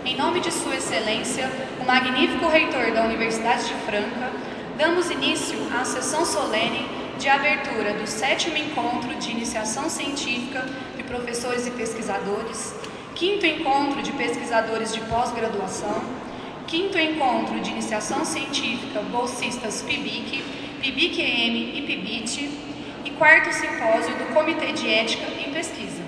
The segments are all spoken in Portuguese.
em nome de Sua Excelência, o magnífico reitor da Universidade de Franca, damos início à sessão solene de abertura do 7º Encontro de Iniciação Científica de Professores e Pesquisadores, 5º Encontro de Pesquisadores de Pós-Graduação, 5º Encontro de Iniciação Científica Bolsistas PIBIC, PIBIC-EM e PIBIT, e 4º Simpósio do Comitê de Ética em Pesquisa,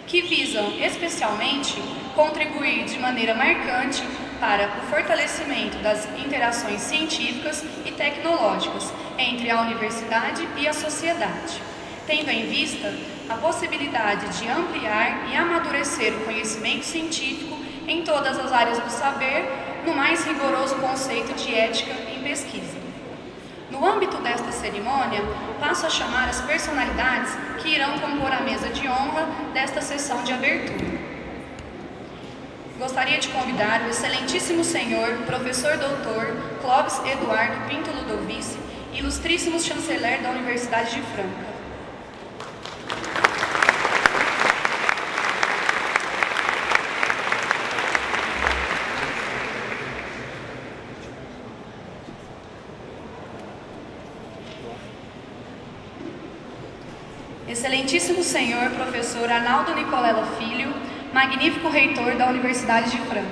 que visam especialmente contribuir de maneira marcante para o fortalecimento das interações científicas e tecnológicas entre a universidade e a sociedade, tendo em vista a possibilidade de ampliar e amadurecer o conhecimento científico em todas as áreas do saber, no mais rigoroso conceito de ética em pesquisa. No âmbito desta cerimônia, passo a chamar as personalidades que irão compor a mesa de honra desta sessão de abertura. Gostaria de convidar o excelentíssimo senhor, professor doutor Clóvis Eduardo Pinto Ludovici, ilustríssimo chanceler da Universidade de Franca. Excelentíssimo senhor, professor Arnaldo Nicolela Filho, magnífico reitor da Universidade de Franca.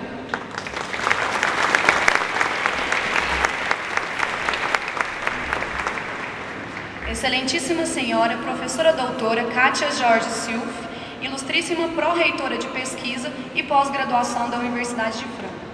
Excelentíssima senhora, professora doutora Kátia Jorge Silf, ilustríssima pró-reitora de pesquisa e pós-graduação da Universidade de Franca.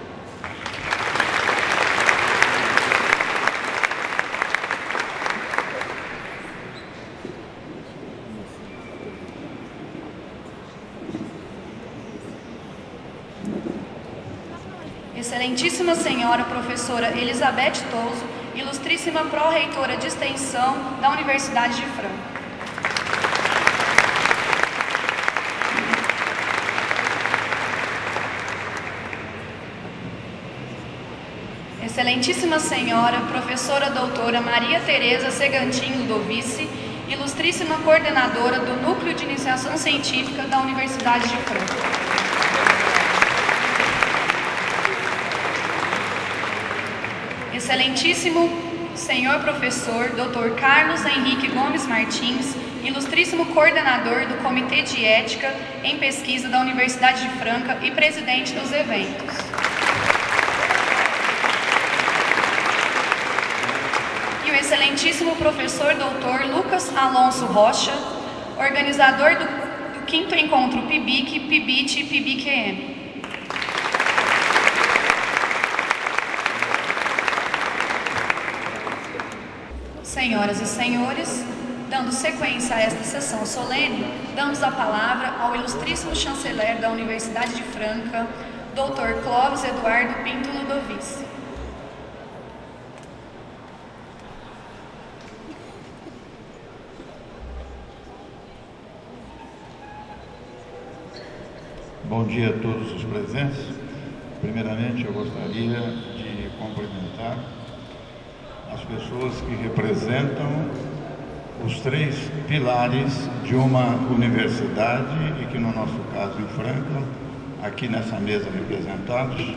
Excelentíssima senhora professora Elizabeth Toso, ilustríssima pró-reitora de extensão da Universidade de Franca. Excelentíssima senhora professora doutora Maria Tereza Segantin Ludovici, ilustríssima coordenadora do Núcleo de Iniciação Científica da Universidade de Franca. Excelentíssimo senhor professor Dr. Carlos Henrique Gomes Martins, ilustríssimo coordenador do Comitê de Ética em Pesquisa da Universidade de Franca e presidente dos eventos. E o excelentíssimo professor Dr. Lucas Alonso Rocha, organizador do 5º Encontro PIBIC, PIBIT e PIBIC-EM. Senhoras e senhores, dando sequência a esta sessão solene, damos a palavra ao ilustríssimo chanceler da Universidade de Franca, Dr. Clóvis Eduardo Pinto Ludovici. Bom dia a todos os presentes. Primeiramente, eu gostaria de cumprimentar as pessoas que representam os 3 pilares de uma universidade e que, no nosso caso, em Franca, aqui nessa mesa representados,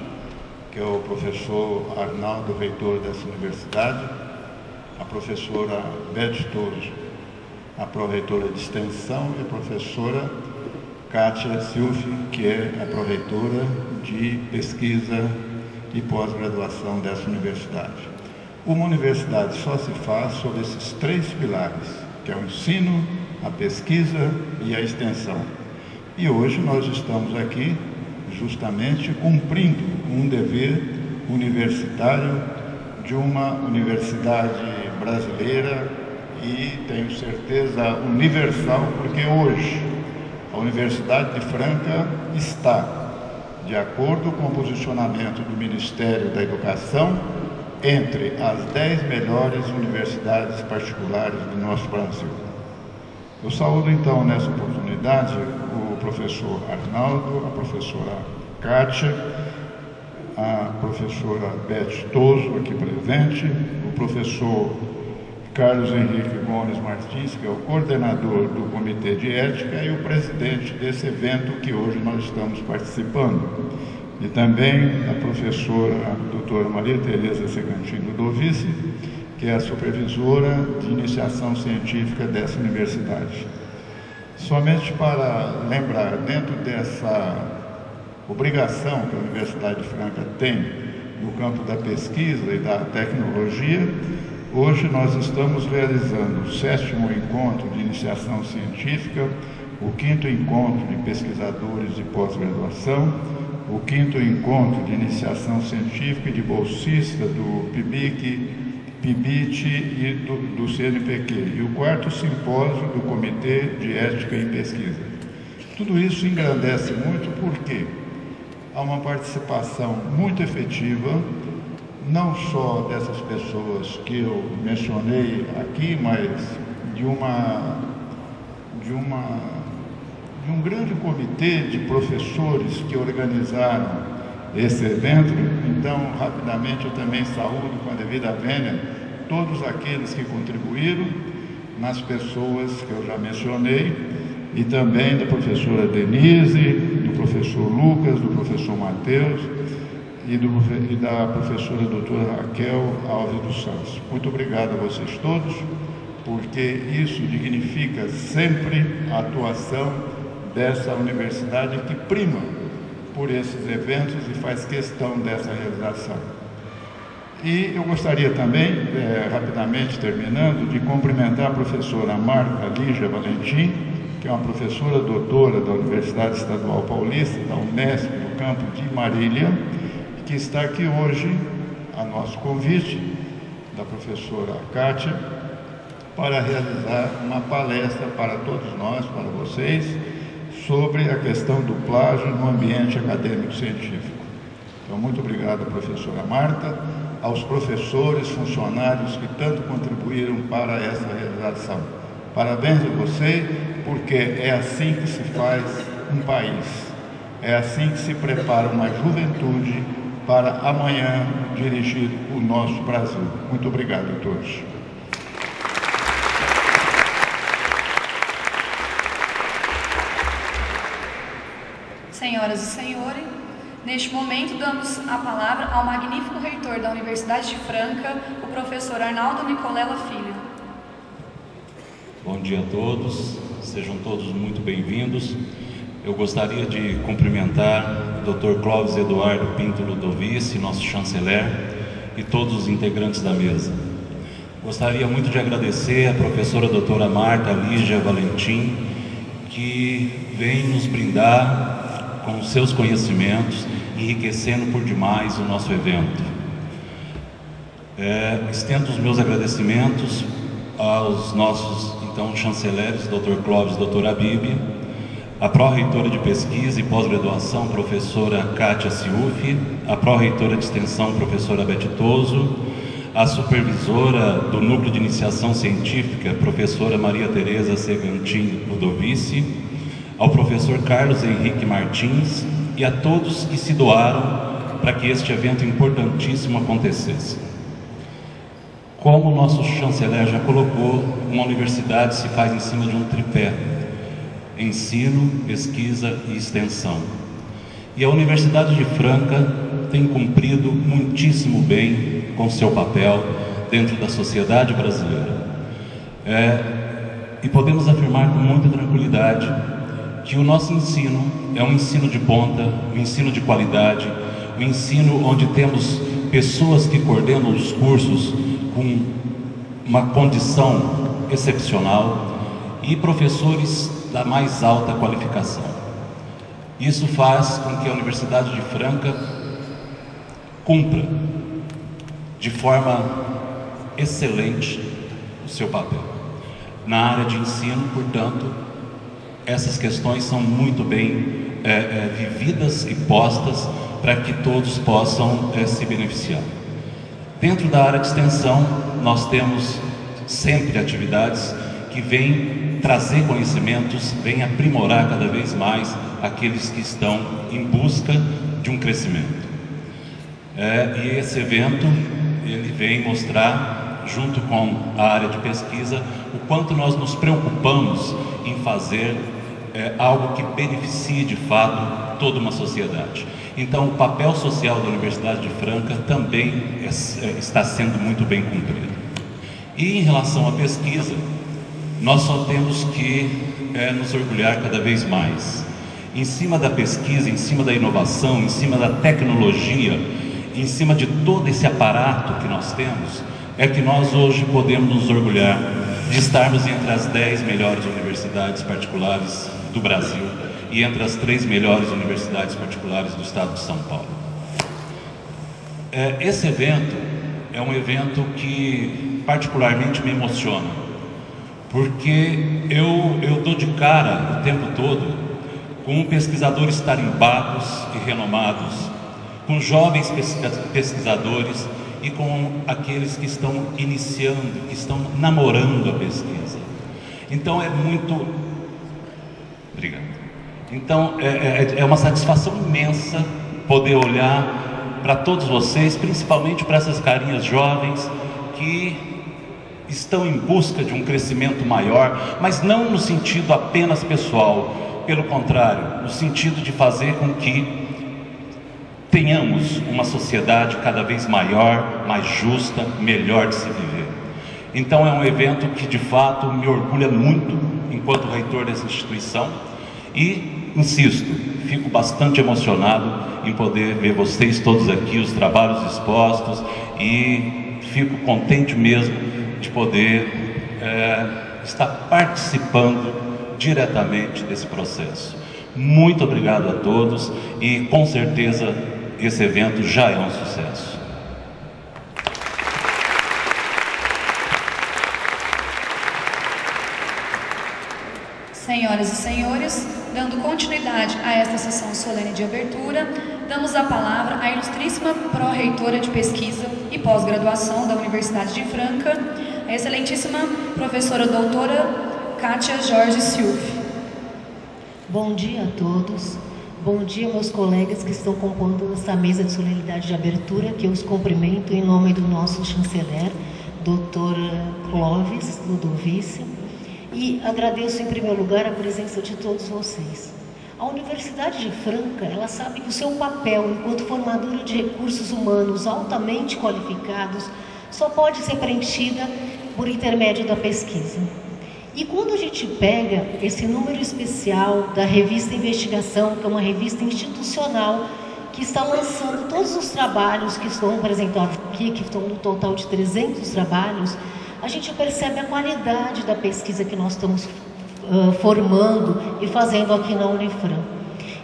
que é o professor Arnaldo, reitor dessa universidade, a professora Beth Toso, a pró-reitora de extensão, e a professora Kátia Silf, que é a pró-reitora de pesquisa e pós-graduação dessa universidade. Uma universidade só se faz sobre esses 3 pilares, que é o ensino, a pesquisa e a extensão. E hoje nós estamos aqui justamente cumprindo um dever universitário de uma universidade brasileira e, tenho certeza, universal, porque hoje a Universidade de Franca está, de acordo com o posicionamento do Ministério da Educação, entre as 10 melhores universidades particulares do nosso Brasil. Eu saúdo então nessa oportunidade o professor Arnaldo, a professora Kátia, a professora Beth Toso, aqui presente, o professor Carlos Henrique Gomes Martins, que é o coordenador do Comitê de Ética e o presidente desse evento que hoje nós estamos participando. e também a professora doutora Maria Tereza Segantini Ludovici, que é a supervisora de iniciação científica dessa universidade. Somente para lembrar, dentro dessa obrigação que a Universidade de Franca tem no campo da pesquisa e da tecnologia, hoje nós estamos realizando o 7º encontro de iniciação científica, o 5º encontro de pesquisadores de pós-graduação, o 5º encontro de iniciação científica e de bolsista do PIBIC, PIBIT e do CNPq, e o 4º simpósio do Comitê de Ética em Pesquisa. Tudo isso engrandece muito porque há uma participação muito efetiva, não só dessas pessoas que eu mencionei aqui, mas de um grande comitê de professores que organizaram esse evento. Então, rapidamente, eu também saúdo com a devida vênia todos aqueles que contribuíram, nas pessoas que eu já mencionei, e também da professora Denise, do professor Lucas, do professor Matheus e da professora doutora Raquel Alves dos Santos. Muito obrigado a vocês todos, porque isso dignifica sempre a atuação dessa universidade que prima por esses eventos e faz questão dessa realização. E eu gostaria também, rapidamente terminando, de cumprimentar a professora Marta Lígia Valentim, que é uma professora doutora da Universidade Estadual Paulista, da Unesp, do campo de Marília, que está aqui hoje, a nosso convite, da professora Kátia, para realizar uma palestra para todos nós, para vocês, sobre a questão do plágio no ambiente acadêmico-científico. Então, muito obrigado, professora Marta, aos professores, funcionários que tanto contribuíram para essa realização. Parabéns a você, porque é assim que se faz um país, é assim que se prepara uma juventude para amanhã dirigir o nosso Brasil. Muito obrigado a todos. Senhoras e senhores, neste momento damos a palavra ao magnífico reitor da Universidade de Franca, o professor Arnaldo Nicolela Filho. Bom dia a todos, sejam todos muito bem-vindos. Eu gostaria de cumprimentar o Dr. Clóvis Eduardo Pinto Ludovici, nosso chanceler, e todos os integrantes da mesa. Gostaria muito de agradecer a professora doutora Marta Lígia Valentim, que vem nos brindar com os seus conhecimentos, enriquecendo por demais o nosso evento. Estendo os meus agradecimentos aos nossos, então, chanceleres, Dr. Clóvis e Dr. Abib, a pró-reitora de pesquisa e pós-graduação, professora Kátia Ciufi, a pró-reitora de extensão, professora Beth Toso, a supervisora do Núcleo de Iniciação Científica, professora Maria Tereza Segantini Ludovici, ao professor Carlos Henrique Martins e a todos que se doaram para que este evento importantíssimo acontecesse. Como o nosso chanceler já colocou, uma universidade se faz em cima de um tripé: ensino, pesquisa e extensão. E a Universidade de Franca tem cumprido muitíssimo bem com seu papel dentro da sociedade brasileira. E podemos afirmar com muita tranquilidade que o nosso ensino é um ensino de ponta, um ensino de qualidade, um ensino onde temos pessoas que coordenam os cursos com uma condição excepcional e professores da mais alta qualificação. Isso faz com que a Universidade de Franca cumpra de forma excelente o seu papel. Na área de ensino, portanto, essas questões são muito bem vividas e postas para que todos possam se beneficiar. Dentro da área de extensão, nós temos sempre atividades que vêm trazer conhecimentos, vêm aprimorar cada vez mais aqueles que estão em busca de um crescimento. E esse evento, ele vem mostrar, junto com a área de pesquisa, o quanto nós nos preocupamos em fazer algo que beneficie de fato toda uma sociedade. Então, o papel social da Universidade de Franca também está sendo muito bem cumprido. E em relação à pesquisa, nós só temos que nos orgulhar cada vez mais. Em cima da pesquisa, em cima da inovação, em cima da tecnologia, em cima de todo esse aparato que nós temos, é que nós hoje podemos nos orgulhar de estarmos entre as 10 melhores universidades particulares do Brasil e entre as 3 melhores universidades particulares do estado de São Paulo. Esse evento é um evento que particularmente me emociona, porque eu dou de cara o tempo todo com pesquisadores tarimbados e renomados, com jovens pesquisadores e com aqueles que estão iniciando, que estão namorando a pesquisa. Então é muito... Obrigado. Então é uma satisfação imensa poder olhar para todos vocês, principalmente para essas carinhas jovens que estão em busca de um crescimento maior, mas não no sentido apenas pessoal, pelo contrário, no sentido de fazer com que tenhamos uma sociedade cada vez maior, mais justa, melhor de se viver. Então é um evento que de fato me orgulha muito enquanto reitor dessa instituição e, insisto, fico bastante emocionado em poder ver vocês todos aqui, os trabalhos expostos, e fico contente mesmo de poder estar participando diretamente desse processo. Muito obrigado a todos e com certeza esse evento já é um sucesso. Senhoras e senhores, dando continuidade a esta sessão solene de abertura, damos a palavra à ilustríssima pró-reitora de pesquisa e pós-graduação da Universidade de Franca, a excelentíssima professora doutora Kátia Jorge Silve. Bom dia a todos. Bom dia, meus colegas que estão compondo essa mesa de solenidade de abertura, que eu os cumprimento em nome do nosso chanceler, Dr. Clóvis Ludovici, e agradeço em primeiro lugar a presença de todos vocês. A Universidade de Franca, ela sabe que o seu papel enquanto formadora de recursos humanos altamente qualificados só pode ser preenchida por intermédio da pesquisa. E quando a gente pega esse número especial da revista Investigação, que é uma revista institucional que está lançando todos os trabalhos que estão apresentados aqui, que estão no total de 300 trabalhos, a gente percebe a qualidade da pesquisa que nós estamos formando e fazendo aqui na Unifran.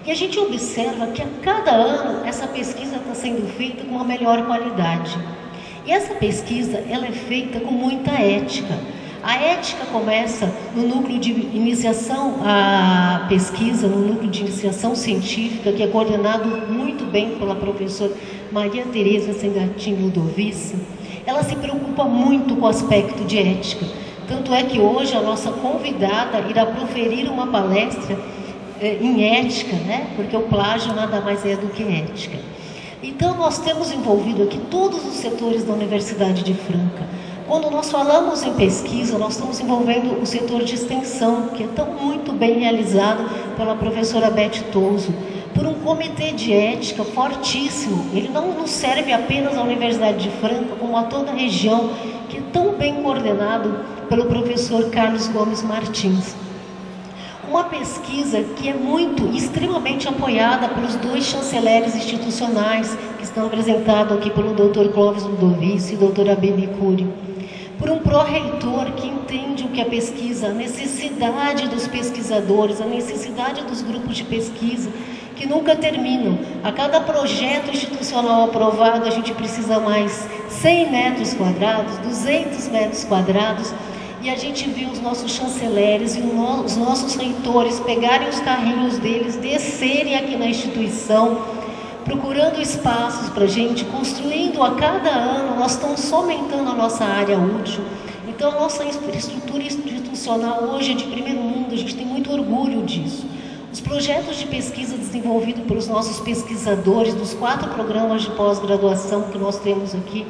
E a gente observa que a cada ano essa pesquisa está sendo feita com uma melhor qualidade. E essa pesquisa, ela é feita com muita ética. A ética começa no núcleo de iniciação à pesquisa, no núcleo de iniciação científica, que é coordenado muito bem pela professora Maria Tereza Sengatin Ludovici. Ela se preocupa muito com o aspecto de ética. Tanto é que hoje a nossa convidada irá proferir uma palestra em ética, né? Porque o plágio nada mais é do que ética. Então nós temos envolvido aqui todos os setores da Universidade de Franca. Quando nós falamos em pesquisa, nós estamos envolvendo o setor de extensão, que é tão muito bem realizado pela professora Beth Touso, por um comitê de ética fortíssimo. Ele não nos serve apenas à Universidade de Franca, como a toda a região, que é tão bem coordenado pelo professor Carlos Gomes Martins. Uma pesquisa que é extremamente apoiada pelos 2 chanceleres institucionais, que estão apresentados aqui pelo Dr. Clóvis Ludovici e Dr. Abebe Cury. Por um pró-reitor que entende o que é pesquisa, a necessidade dos pesquisadores, a necessidade dos grupos de pesquisa, que nunca terminam. A cada projeto institucional aprovado, a gente precisa mais 100 metros quadrados, 200 metros quadrados, e a gente viu os nossos chanceleres e os nossos reitores pegarem os carrinhos deles, descerem aqui na instituição, procurando espaços para a gente, construindo a cada ano. Nós estamos aumentando a nossa área útil. Então a nossa estrutura institucional hoje é de primeiro mundo, a gente tem muito orgulho disso. Os projetos de pesquisa desenvolvidos pelos nossos pesquisadores dos 4 programas de pós-graduação que nós temos aqui,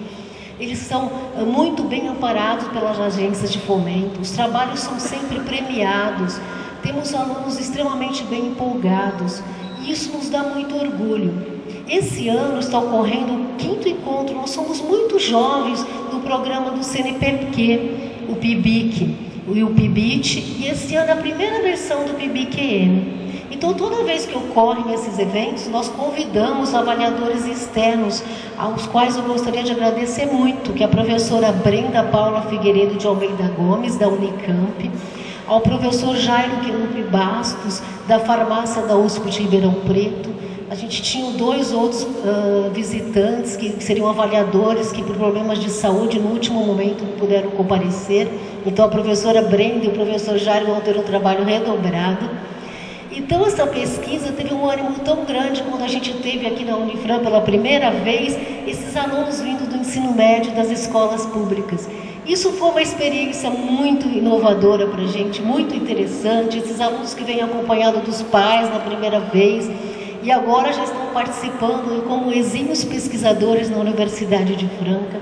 eles são muito bem amparados pelas agências de fomento. Os trabalhos são sempre premiados, temos alunos extremamente bem empolgados, e isso nos dá muito orgulho. Esse ano está ocorrendo o 5º encontro, nós somos muito jovens no programa do CNPq, o PIBIC e o PIBIT, e esse ano é a primeira versão do PIBIQ-M. Então, toda vez que ocorrem esses eventos, nós convidamos avaliadores externos, aos quais eu gostaria de agradecer muito, que é a professora Brenda Paula Figueiredo de Almeida Gomes, da Unicamp, ao professor Jairo Querupe Bastos, da farmácia da USP de Ribeirão Preto. A gente tinha 2 outros visitantes, que seriam avaliadores, que por problemas de saúde, no último momento, não puderam comparecer. Então, a professora Brenda e o professor Jairo vão ter um trabalho redobrado. Então, essa pesquisa teve um ânimo tão grande quando a gente teve aqui na Unifran pela primeira vez esses alunos vindo do ensino médio das escolas públicas. Isso foi uma experiência muito inovadora para a gente, muito interessante. Esses alunos que vêm acompanhados dos pais na primeira vez e agora já estão participando como exímios pesquisadores na Universidade de Franca.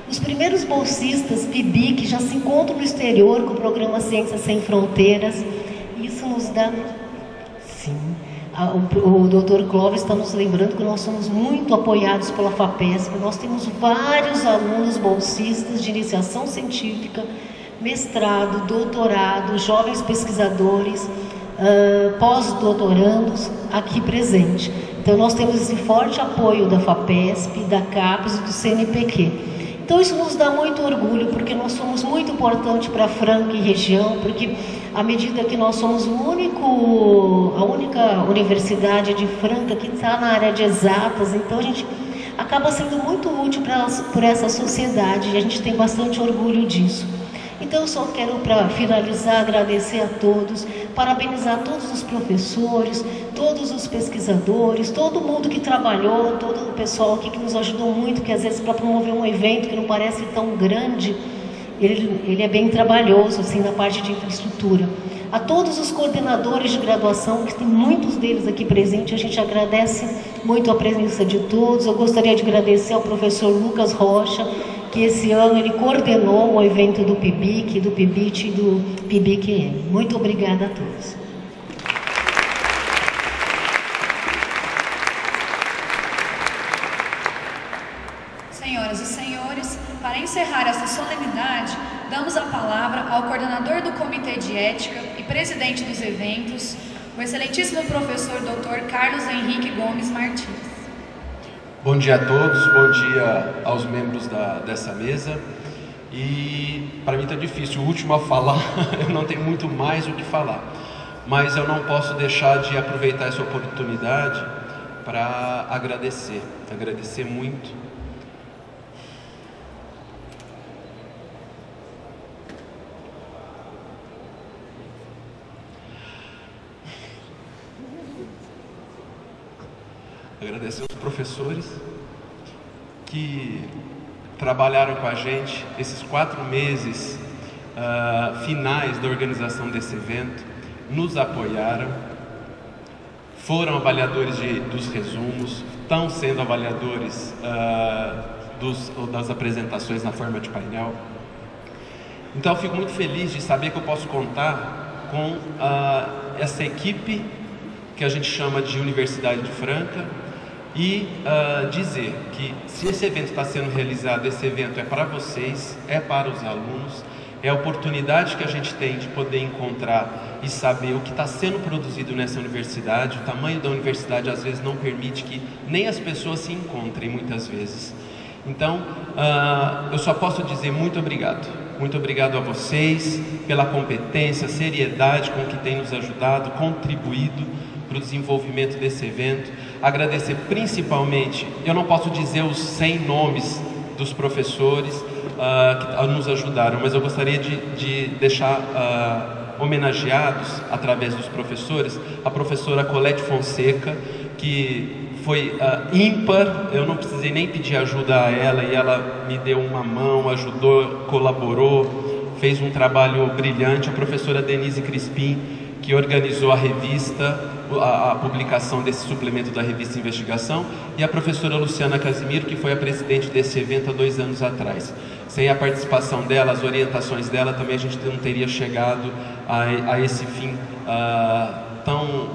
Os primeiros bolsistas PIBIC já se encontram no exterior com o programa Ciências Sem Fronteiras. Isso nos dá... Sim, o Dr. Clóvis está nos lembrando que nós somos muito apoiados pela FAPESP. Nós temos vários alunos bolsistas de iniciação científica, mestrado, doutorado, jovens pesquisadores, pós-doutorandos aqui presentes. Então, nós temos esse forte apoio da FAPESP, da CAPES e do CNPq. Então, isso nos dá muito orgulho, porque nós somos muito importantes para Franca e região, porque à medida que nós somos a única universidade de Franca que está na área de exatas, então a gente acaba sendo muito útil por essa sociedade, e a gente tem bastante orgulho disso. Então, eu só quero, para finalizar, agradecer a todos, parabenizar todos os professores, todos os pesquisadores, todo mundo que trabalhou, todo o pessoal aqui que nos ajudou muito, que às vezes para promover um evento que não parece tão grande, ele é bem trabalhoso, assim, na parte de infraestrutura. A todos os coordenadores de graduação, que tem muitos deles aqui presentes, a gente agradece muito a presença de todos. Eu gostaria de agradecer ao professor Lucas Rocha, que esse ano ele coordenou o evento do PIBIC, do PIBIT e do PIBIQ-M. Muito obrigada a todos. Senhoras e senhores, para encerrar essa solenidade, damos a palavra ao coordenador do Comitê de Ética e presidente dos eventos, o excelentíssimo professor Dr. Carlos Henrique Gomes Martins. Bom dia a todos, bom dia aos membros dessa mesa. E para mim está difícil, o último a falar, eu não tenho muito mais o que falar. Mas eu não posso deixar de aproveitar essa oportunidade para agradecer muito. Agradecer aos professores que trabalharam com a gente esses 4 meses finais da organização desse evento, nos apoiaram, foram avaliadores dos resumos, estão sendo avaliadores das apresentações na forma de painel. Então, eu fico muito feliz de saber que eu posso contar com essa equipe que a gente chama de Universidade de Franca, e dizer que se esse evento está sendo realizado, esse evento é para vocês, é para os alunos, é a oportunidade que a gente tem de poder encontrar e saber o que está sendo produzido nessa universidade. O tamanho da universidade às vezes não permite que nem as pessoas se encontrem muitas vezes. Então, eu só posso dizer muito obrigado. Muito obrigado a vocês pela competência, seriedade com que têm nos ajudado, contribuído para o desenvolvimento desse evento. Agradecer principalmente, eu não posso dizer os 100 nomes dos professores que nos ajudaram, mas eu gostaria de deixar homenageados, através dos professores, a professora Colete Fonseca, que foi ímpar. Eu não precisei nem pedir ajuda a ela, e ela me deu uma mão, ajudou, colaborou, fez um trabalho brilhante. A professora Denise Crispim, que organizou a revista, a publicação desse suplemento da revista Investigação, e a professora Luciana Casimiro, que foi a presidente desse evento há 2 anos atrás. Sem a participação dela, as orientações dela, também a gente não teria chegado a esse fim tão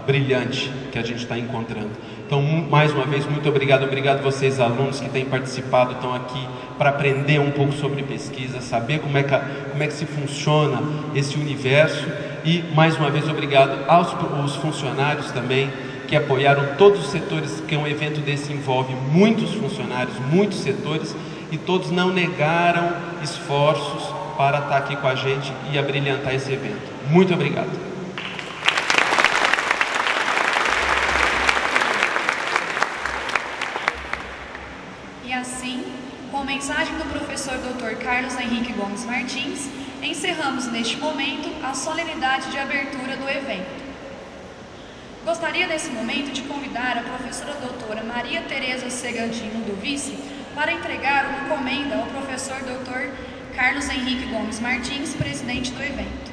brilhante que a gente está encontrando. Então, mais uma vez, muito obrigado. Obrigado vocês, alunos que têm participado, estão aqui para aprender um pouco sobre pesquisa, saber como é que se funciona esse universo. E, mais uma vez, obrigado aos funcionários também, que apoiaram todos os setores, que um evento desse envolve muitos funcionários, muitos setores, e todos não negaram esforços para estar aqui com a gente e abrilhantar esse evento. Muito obrigado. E assim, com a mensagem do professor Dr. Carlos Henrique Gomes Martins, encerramos neste momento a solenidade de abertura do evento. Gostaria nesse momento de convidar a professora doutora Maria Tereza Segantin Ludovici para entregar uma encomenda ao professor Dr. Carlos Henrique Gomes Martins, presidente do evento.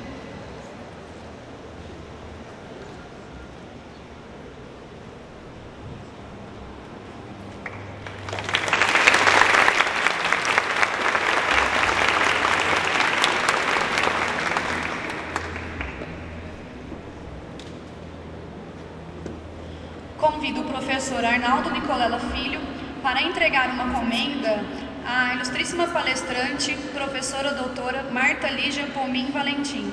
Convido o professor Arnaldo Nicolela Filho para entregar uma comenda à ilustríssima palestrante, professora doutora Marta Lígia Pomin Valentim.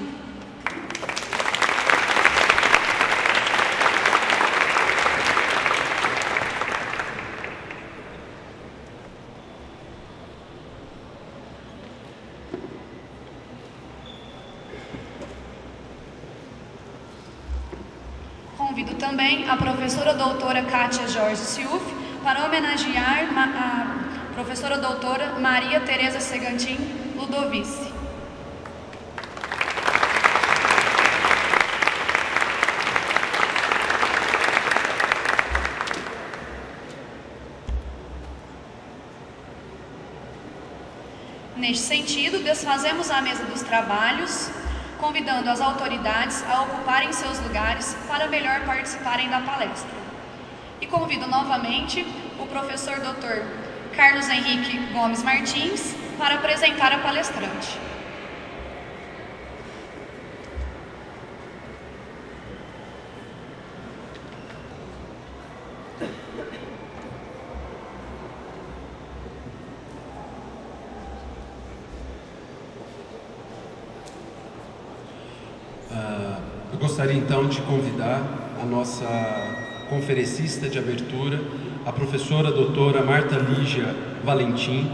Convido também a professora doutora Kátia Jorge Siuf para homenagear a professora doutora Maria Tereza Segantin Ludovici. Neste sentido, desfazemos a mesa dos trabalhos, convidando as autoridades a ocuparem seus lugares para melhor participarem da palestra. E convido novamente o professor Dr. Carlos Henrique Gomes Martins para apresentar a palestrante. Eu gostaria então de convidar a nossa conferencista de abertura, a professora doutora Marta Lígia Valentim.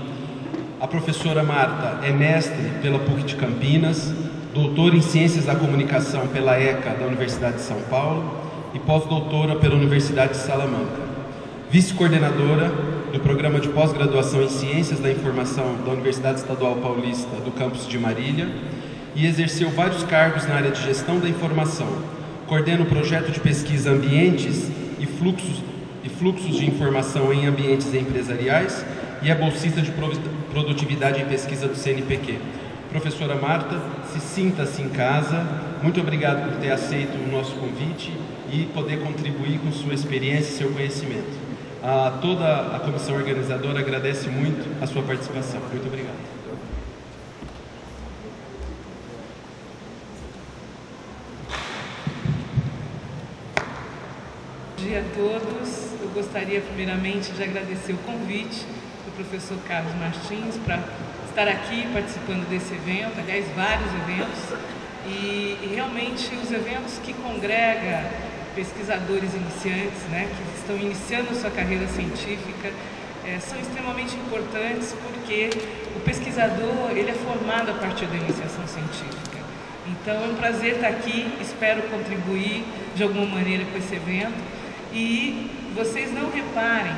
A professora Marta é mestre pela PUC de Campinas, doutora em Ciências da Comunicação pela ECA da Universidade de São Paulo e pós-doutora pela Universidade de Salamanca. Vice-coordenadora do Programa de Pós-Graduação em Ciências da Informação da Universidade Estadual Paulista do campus de Marília, e exerceu vários cargos na área de gestão da informação. Coordena o projeto de pesquisa Ambientes e Fluxos de Informação em Ambientes Empresariais e é bolsista de produtividade em pesquisa do CNPq. Professora Marta, sinta-se em casa. Muito obrigado por ter aceito o nosso convite e poder contribuir com sua experiência e seu conhecimento. Toda a comissão organizadora agradece muito a sua participação. Muito obrigado. Bom dia a todos. Eu gostaria primeiramente de agradecer o convite do professor Carlos Martins para estar aqui participando desse evento, aliás, vários eventos, e realmente os eventos que congregam pesquisadores iniciantes, que estão iniciando a sua carreira científica, são extremamente importantes porque o pesquisador ele é formado a partir da iniciação científica. Então é um prazer estar aqui, espero contribuir de alguma maneira com esse evento. E vocês não reparem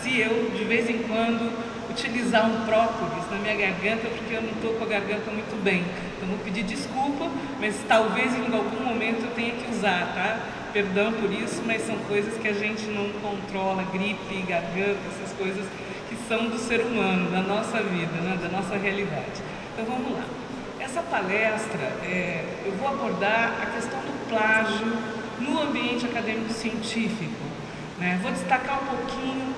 se eu, de vez em quando, utilizar um própolis na minha garganta, porque eu não estou com a garganta muito bem. Então, vou pedir desculpa, mas talvez em algum momento eu tenha que usar, tá? Perdão por isso, mas são coisas que a gente não controla, gripe, garganta, essas coisas que são do ser humano, da nossa vida, da nossa realidade. Então, vamos lá. Essa palestra, eu vou abordar a questão do plágio no ambiente acadêmico científico. Vou destacar um pouquinho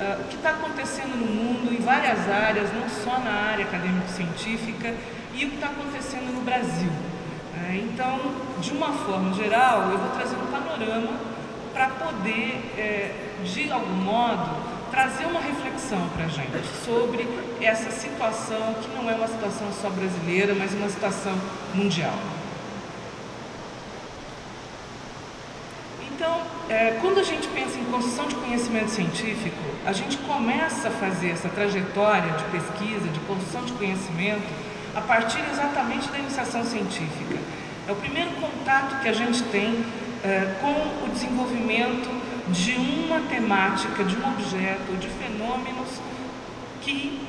o que está acontecendo no mundo em várias áreas, não só na área acadêmico-científica, e o que está acontecendo no Brasil. Então, de uma forma geral, eu vou trazer um panorama para poder de algum modo, trazer uma reflexão para a gente sobre essa situação, que não é uma situação só brasileira, mas uma situação mundial. Então, quando a gente pensa em construção de conhecimento científico, a gente começa a fazer essa trajetória de pesquisa, de construção de conhecimento, a partir exatamente da iniciação científica. É o primeiro contato que a gente tem com o desenvolvimento de uma temática, de um objeto, de fenômenos que,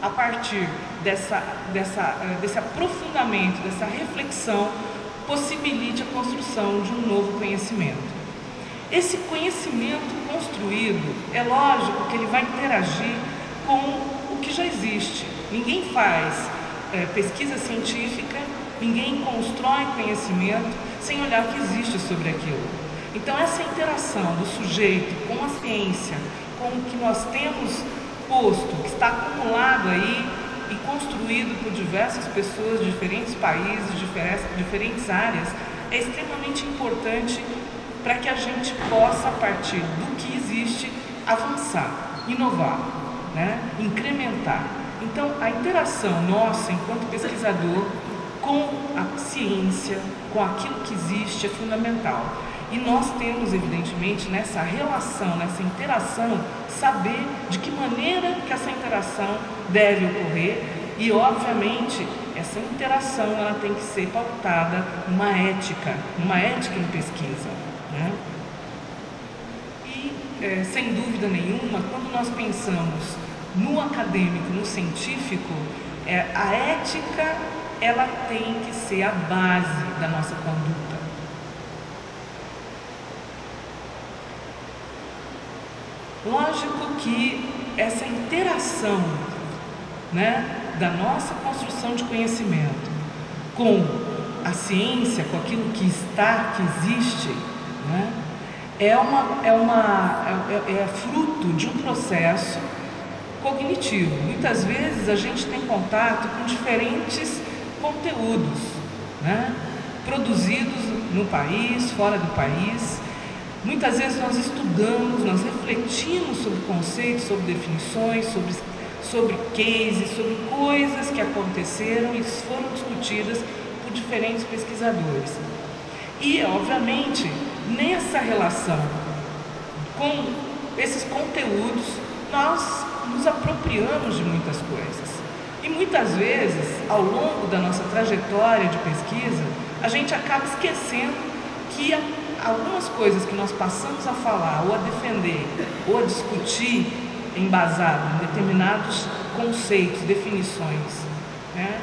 a partir desse aprofundamento, dessa reflexão, possibilite a construção de um novo conhecimento. Esse conhecimento construído, é lógico que ele vai interagir com o que já existe. Ninguém faz pesquisa científica, ninguém constrói conhecimento sem olhar o que existe sobre aquilo. Então, essa interação do sujeito com a ciência, com o que nós temos posto, que está acumulado aí e construído por diversas pessoas de diferentes países, diferentes áreas, é extremamente importante para que a gente possa, a partir do que existe, avançar, inovar, né? Incrementar. Então, a interação nossa, enquanto pesquisador, com a ciência, com aquilo que existe, é fundamental. E nós temos, evidentemente, nessa relação, nessa interação, saber de que maneira que essa interação deve ocorrer e, obviamente, essa interação ela tem que ser pautada numa ética em pesquisa, né? E, sem dúvida nenhuma, quando nós pensamos no acadêmico, no científico, a ética ela tem que ser a base da nossa conduta. Lógico que essa interação, né, da nossa construção de conhecimento com a ciência, com aquilo que existe, né, é fruto de um processo cognitivo. Muitas vezes a gente tem contato com diferentes conteúdos, né, produzidos no país, fora do país. Muitas vezes nós estudamos, nós refletimos sobre conceitos, sobre definições, sobre cases, sobre coisas que aconteceram e foram discutidas por diferentes pesquisadores. E, obviamente, nessa relação com esses conteúdos, nós nos apropriamos de muitas coisas. E muitas vezes, ao longo da nossa trajetória de pesquisa, a gente acaba esquecendo que algumas coisas que nós passamos a falar, ou a defender, ou a discutir, embasado em determinados conceitos, definições, né?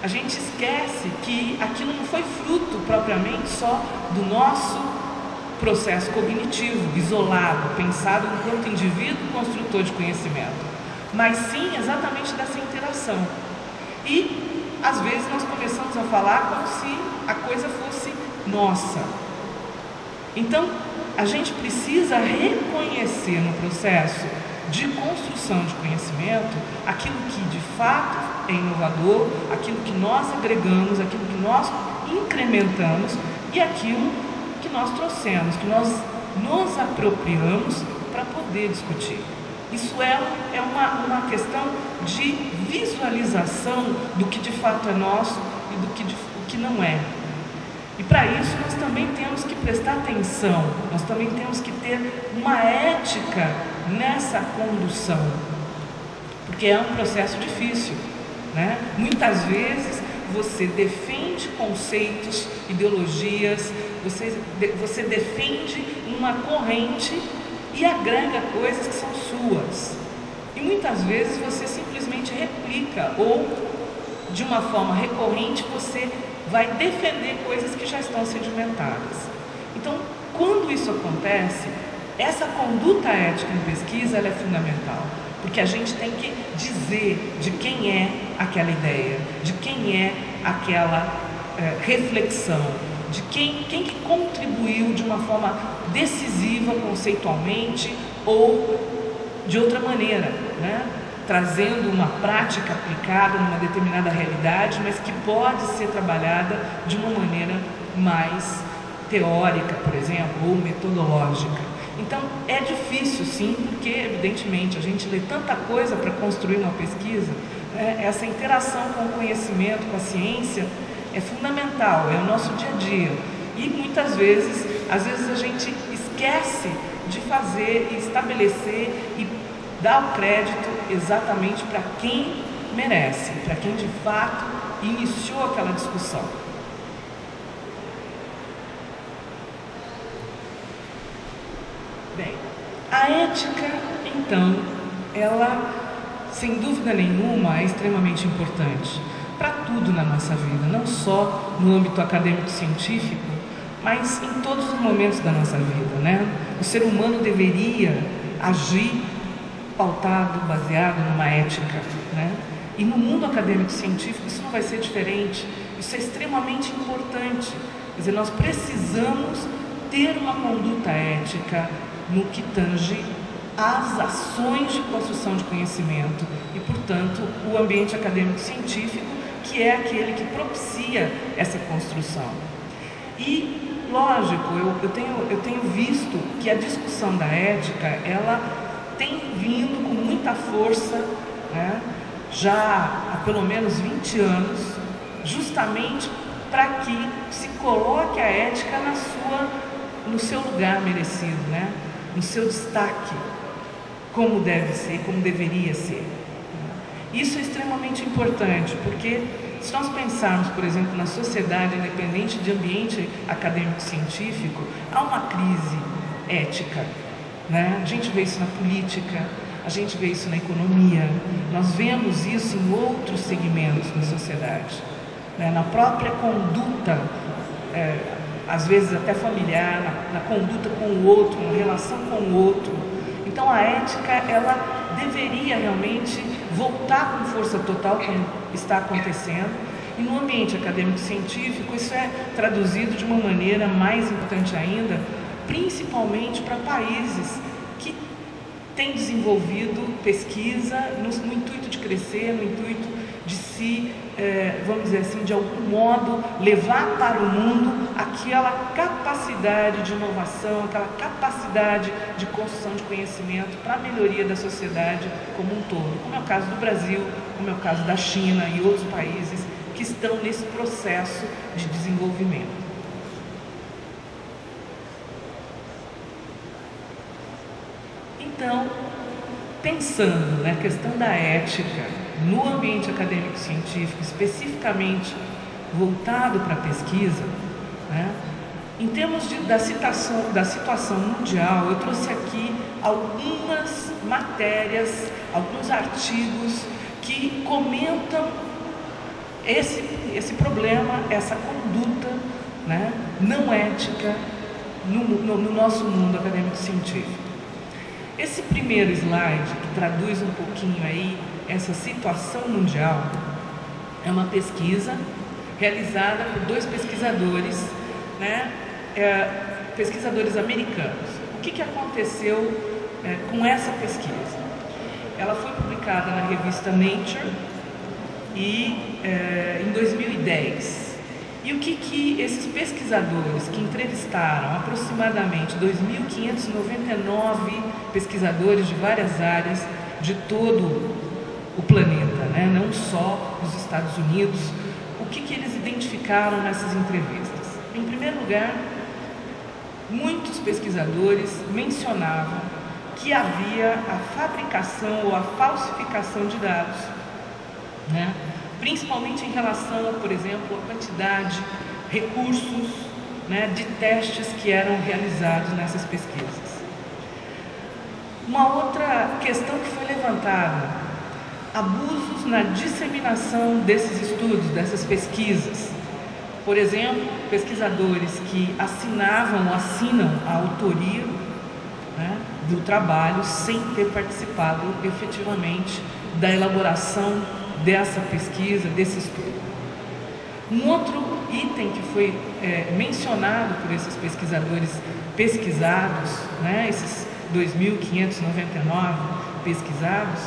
A gente esquece que aquilo não foi fruto propriamente só do nosso processo cognitivo, isolado, pensado enquanto indivíduo construtor de conhecimento, mas sim exatamente dessa interação. E, às vezes, nós começamos a falar como se a coisa fosse nossa. Então, a gente precisa reconhecer no processo de construção de conhecimento aquilo que de fato é inovador, aquilo que nós agregamos, aquilo que nós incrementamos e aquilo que nós trouxemos, que nós nos apropriamos para poder discutir. Isso é uma questão de visualização do que de fato é nosso e do que não é. E para isso nós também temos que prestar atenção, nós também temos que ter uma ética nessa condução, porque é um processo difícil, né? Muitas vezes você defende conceitos, ideologias, você defende uma corrente e agrega coisas que são suas. E muitas vezes você simplesmente replica ou, de uma forma recorrente, você vai defender coisas que já estão sedimentadas. Então, quando isso acontece, essa conduta ética em pesquisa ela é fundamental, porque a gente tem que dizer de quem é aquela ideia, de quem é aquela reflexão, de quem que contribuiu de uma forma decisiva conceitualmente ou de outra maneira, né? Trazendo uma prática aplicada numa determinada realidade, mas que pode ser trabalhada de uma maneira mais teórica, por exemplo, ou metodológica. Então, é difícil, sim, porque, evidentemente, a gente lê tanta coisa para construir uma pesquisa, né? Essa interação com o conhecimento, com a ciência, é fundamental, é o nosso dia a dia. E, muitas vezes, às vezes a gente esquece de fazer e estabelecer e dar o crédito exatamente para quem merece, para quem, de fato, iniciou aquela discussão. Bem, a ética, então, ela, sem dúvida nenhuma, é extremamente importante para tudo na nossa vida, não só no âmbito acadêmico-científico, mas em todos os momentos da nossa vida, né? O ser humano deveria agir pautado, baseado numa ética, né? E no mundo acadêmico-científico isso não vai ser diferente, isso é extremamente importante. Quer dizer, nós precisamos ter uma conduta ética no que tange às ações de construção de conhecimento e, portanto, o ambiente acadêmico-científico, que é aquele que propicia essa construção. E, lógico, eu tenho visto que a discussão da ética, ela tem vindo com muita força, né, já há pelo menos 20 anos, justamente para que se coloque a ética no seu lugar merecido, né? No seu destaque, como deve ser, como deveria ser. Isso é extremamente importante, porque se nós pensarmos, por exemplo, na sociedade independente de ambiente acadêmico-científico, há uma crise ética, né? A gente vê isso na política, a gente vê isso na economia, nós vemos isso em outros segmentos da sociedade, né? Na própria conduta, às vezes até familiar, na conduta com o outro, na relação com o outro. Então a ética, ela deveria realmente voltar com força total, como está acontecendo, e no ambiente acadêmico-científico isso é traduzido de uma maneira mais importante ainda, principalmente para países que têm desenvolvido pesquisa no intuito de crescer, no intuito de se, vamos dizer assim, de algum modo levar para o mundo aquela capacidade de inovação, aquela capacidade de construção de conhecimento para a melhoria da sociedade como um todo, como é o caso do Brasil, como é o caso da China e outros países que estão nesse processo de desenvolvimento. Então, pensando na questão da ética no ambiente acadêmico-científico, especificamente voltado para a pesquisa, né? Em termos da situação mundial, eu trouxe aqui algumas matérias, alguns artigos que comentam esse problema, essa conduta, né, não ética no nosso mundo acadêmico-científico. Esse primeiro slide, que traduz um pouquinho aí essa situação mundial, é uma pesquisa realizada por dois pesquisadores, né, pesquisadores americanos. O que aconteceu com essa pesquisa? Ela foi publicada na revista Nature em 2010. E o que esses pesquisadores que entrevistaram aproximadamente 2.599 pesquisadores de várias áreas de todo o planeta, né? Não só dos Estados Unidos, o que eles identificaram nessas entrevistas? Em primeiro lugar, muitos pesquisadores mencionavam que havia a fabricação ou a falsificação de dados, né? Principalmente em relação, por exemplo, à quantidade, recursos, né, de testes que eram realizados nessas pesquisas. Uma outra questão que foi levantada: abusos na disseminação desses estudos, dessas pesquisas. Por exemplo, pesquisadores que assinavam ou assinam a autoria, né, do trabalho sem ter participado efetivamente da elaboração dessa pesquisa, desse estudo. Um outro item que foi mencionado por esses pesquisadores pesquisados, né, esses 2.599 pesquisados,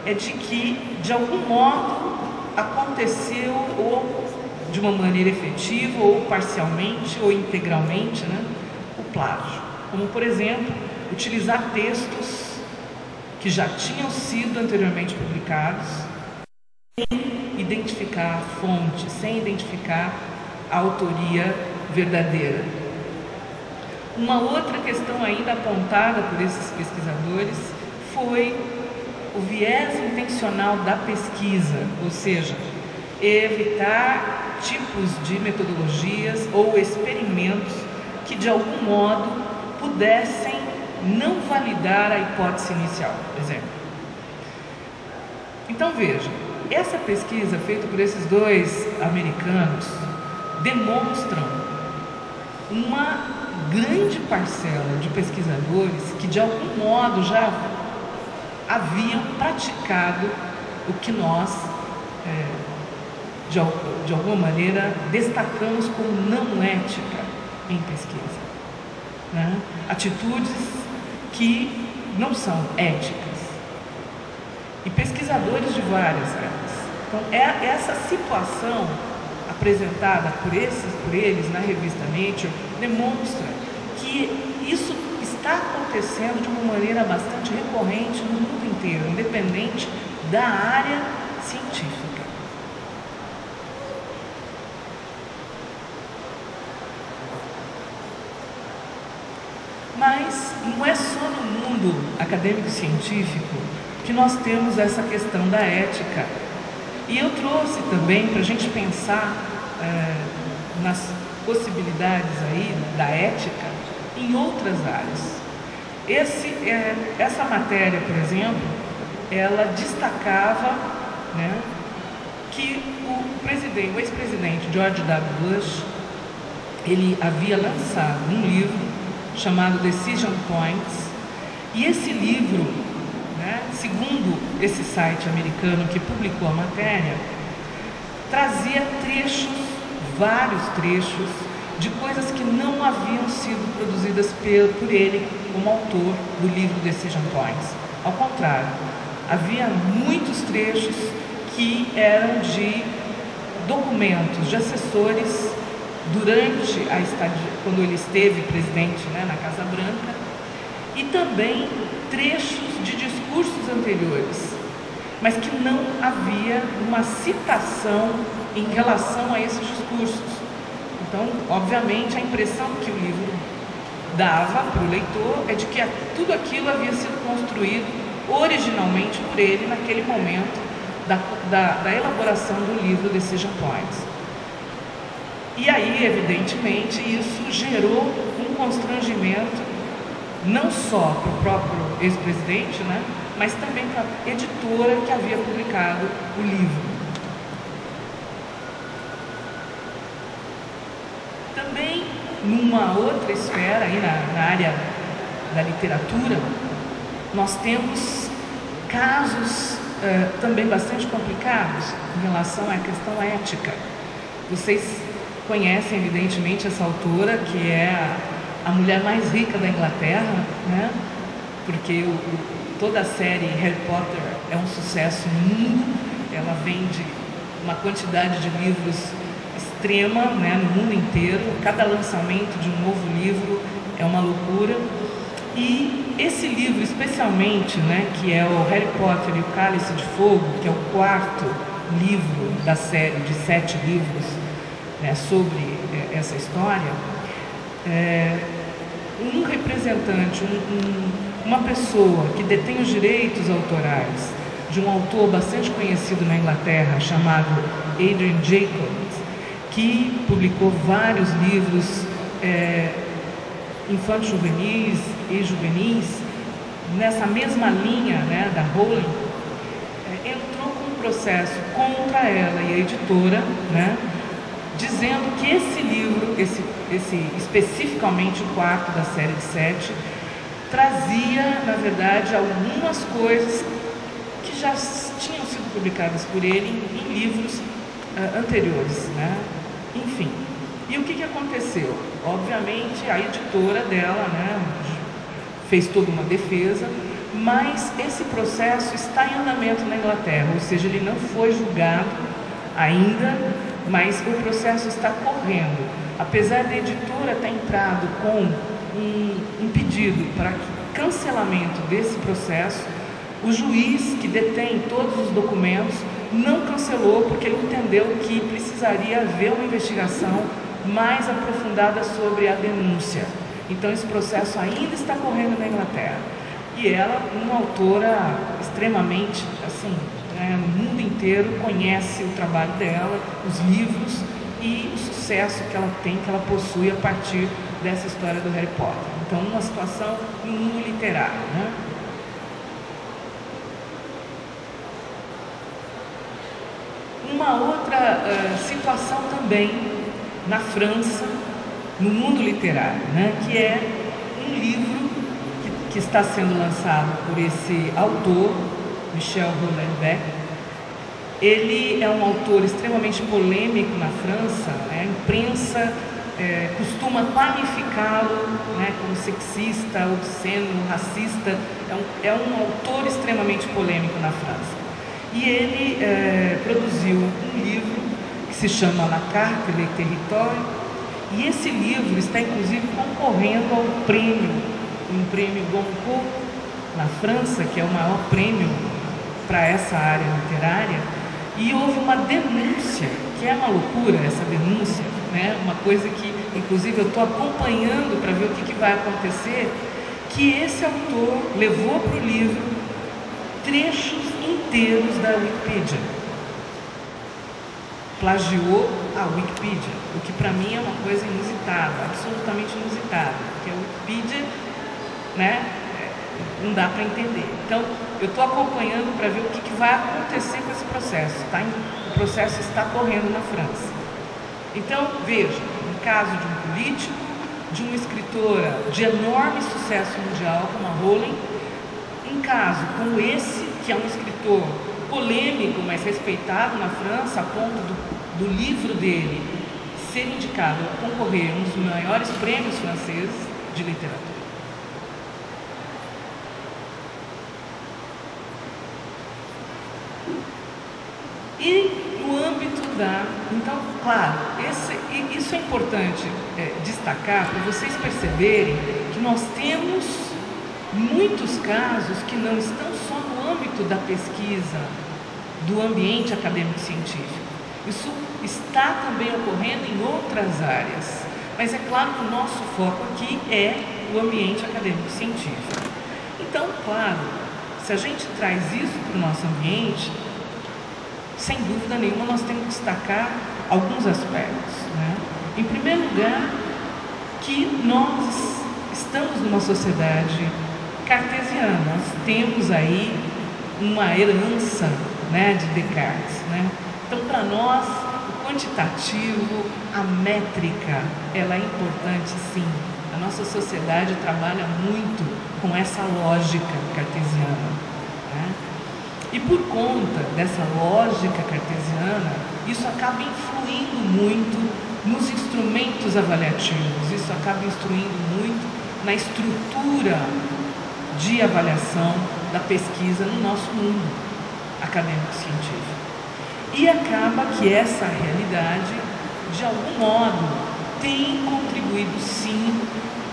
é de que, de algum modo, aconteceu ou de uma maneira efetiva, ou parcialmente, ou integralmente, né, o plágio. Como, por exemplo, utilizar textos que já tinham sido anteriormente publicados, sem identificar a fonte, sem identificar a autoria verdadeira. Uma outra questão ainda apontada por esses pesquisadores foi o viés intencional da pesquisa, ou seja, evitar tipos de metodologias ou experimentos que de algum modo pudessem não validar a hipótese inicial, por exemplo. Então veja, essa pesquisa feita por esses dois americanos demonstram uma grande parcela de pesquisadores que de algum modo já haviam praticado o que nós, de alguma maneira, destacamos como não ética em pesquisa, né? Atitudes que não são éticas. E pesquisadores de várias áreas. Então, essa situação apresentada por eles na revista Nature demonstra que isso está acontecendo de uma maneira bastante recorrente no mundo inteiro, independente da área científica. Mas não é só no mundo acadêmico-científico que nós temos essa questão da ética. E eu trouxe também para a gente pensar nas possibilidades aí da ética em outras áreas. Essa matéria, por exemplo, ela destacava, né, que o ex-presidente George W. Bush, ele havia lançado um livro chamado Decision Points, e esse livro, né, segundo esse site americano que publicou a matéria, trazia vários trechos de coisas que não haviam sido produzidas por ele como autor do livro Decision Points. Ao contrário, havia muitos trechos que eram de documentos de assessores durante a estadia, quando ele esteve presidente, né, na Casa Branca, e também trechos de discursos anteriores, mas que não havia uma citação em relação a esses discursos. Então, obviamente, a impressão que o livro dava para o leitor é de que tudo aquilo havia sido construído originalmente por ele naquele momento da elaboração do livro Decision Points. E aí, evidentemente, isso gerou um constrangimento não só para o próprio ex-presidente, né, mas também para a editora que havia publicado o livro. Também, numa outra esfera, aí na área da literatura, nós temos casos também bastante complicados em relação à questão ética. Vocês conhecem, evidentemente, essa autora, que é a mulher mais rica da Inglaterra, né? Porque toda a série Harry Potter é um sucesso no mundo, ela vende uma quantidade de livros extrema, né, no mundo inteiro. Cada lançamento de um novo livro é uma loucura. E esse livro, especialmente, né, que é o Harry Potter e o Cálice de Fogo, que é o quarto livro da série de 7 livros, né, sobre essa história, um representante, uma pessoa que detém os direitos autorais de um autor bastante conhecido na Inglaterra, chamado Adrian Jacobs, que publicou vários livros infanto-juvenis e juvenis, nessa mesma linha, né, da Rowling, entrou com um processo contra ela e a editora, né, dizendo que esse livro, especificamente o quarto da série de 7, trazia, na verdade, algumas coisas que já tinham sido publicadas por ele em livros anteriores, né? Enfim. E o que aconteceu? Obviamente, a editora dela, né, fez toda uma defesa, mas esse processo está em andamento na Inglaterra, ou seja, ele não foi julgado ainda, mas o processo está correndo. Apesar da editora ter entrado com um pedido para que cancelamento desse processo, o juiz que detém todos os documentos não cancelou porque ele entendeu que precisaria haver uma investigação mais aprofundada sobre a denúncia. Então esse processo ainda está correndo na Inglaterra. E ela, uma autora extremamente, assim, no mundo inteiro conhece o trabalho dela, os livros e o sucesso que ela tem, que ela possui a partir dessa história do Harry Potter. Então, uma situação no mundo literário, né? Uma outra situação também na França, no mundo literário, né? Que é um livro que está sendo lançado por esse autor, Michel Houellebecq. Ele é um autor extremamente polêmico na França, né? A imprensa costuma qualificá-lo, né, como sexista, obsceno, racista. É um autor extremamente polêmico na França. E ele produziu um livro que se chama La Carte et le Territoire, e esse livro está inclusive concorrendo ao prêmio, um prêmio Goncourt na França, que é o maior prêmio para essa área literária. E houve uma denúncia, que é uma loucura essa denúncia, né? Uma coisa que inclusive eu estou acompanhando para ver o que vai acontecer, que esse autor levou para o livro trechos inteiros da Wikipedia, plagiou a Wikipedia, o que para mim é uma coisa inusitada, absolutamente inusitada, porque a Wikipedia, né, não dá para entender. Então, eu estou acompanhando para ver o que vai acontecer com esse processo. O processo está correndo na França. Então, veja, um caso de um político, de uma escritora de enorme sucesso mundial, como a Rowling, um caso como esse, que é um escritor polêmico, mas respeitado na França, a ponto do livro dele ser indicado a concorrer a um dos maiores prêmios franceses de literatura. E no âmbito da... Então, claro, isso é importante destacar para vocês perceberem que nós temos muitos casos que não estão só no âmbito da pesquisa, do ambiente acadêmico-científico. Isso está também ocorrendo em outras áreas. Mas é claro que o nosso foco aqui é o ambiente acadêmico-científico. Então, claro, se a gente traz isso para o nosso ambiente, sem dúvida nenhuma, nós temos que destacar alguns aspectos, né? Em primeiro lugar, que nós estamos numa sociedade cartesiana. Nós temos aí uma herança, né, de Descartes, né? Então, para nós, o quantitativo, a métrica, ela é importante, sim. A nossa sociedade trabalha muito com essa lógica cartesiana, né? E por conta dessa lógica cartesiana, isso acaba influindo muito nos instrumentos avaliativos, isso acaba influindo muito na estrutura de avaliação da pesquisa no nosso mundo acadêmico-científico. E acaba que essa realidade, de algum modo, tem contribuído sim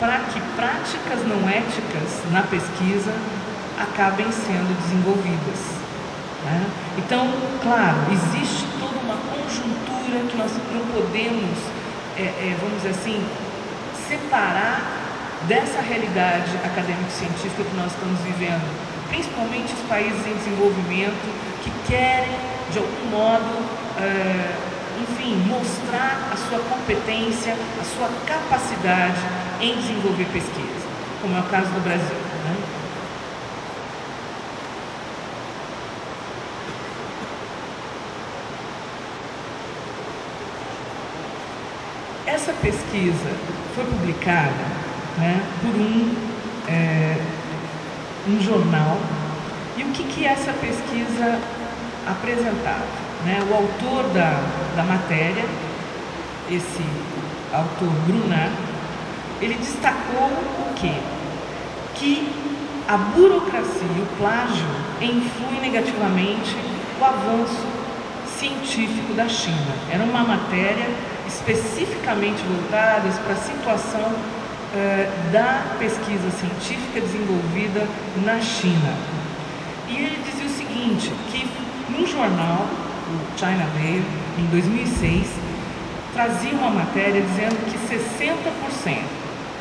para que práticas não éticas na pesquisa acabem sendo desenvolvidas, né? Então, claro, existe toda uma conjuntura que nós não podemos, vamos dizer assim, separar dessa realidade acadêmico-científica que nós estamos vivendo, principalmente os países em desenvolvimento que querem, de algum modo, enfim, mostrar a sua competência, a sua capacidade em desenvolver pesquisa, como é o caso do Brasil, né? Essa pesquisa foi publicada, né, por um jornal. E o que essa pesquisa apresentava, né? O autor da matéria, esse autor Brunat, ele destacou o quê? Que a burocracia e o plágio influem negativamente o avanço científico da China. Era uma matéria especificamente voltada para a situação da pesquisa científica desenvolvida na China. E ele dizia o seguinte, que num jornal, o China Daily, em 2006, trazia uma matéria dizendo que 60%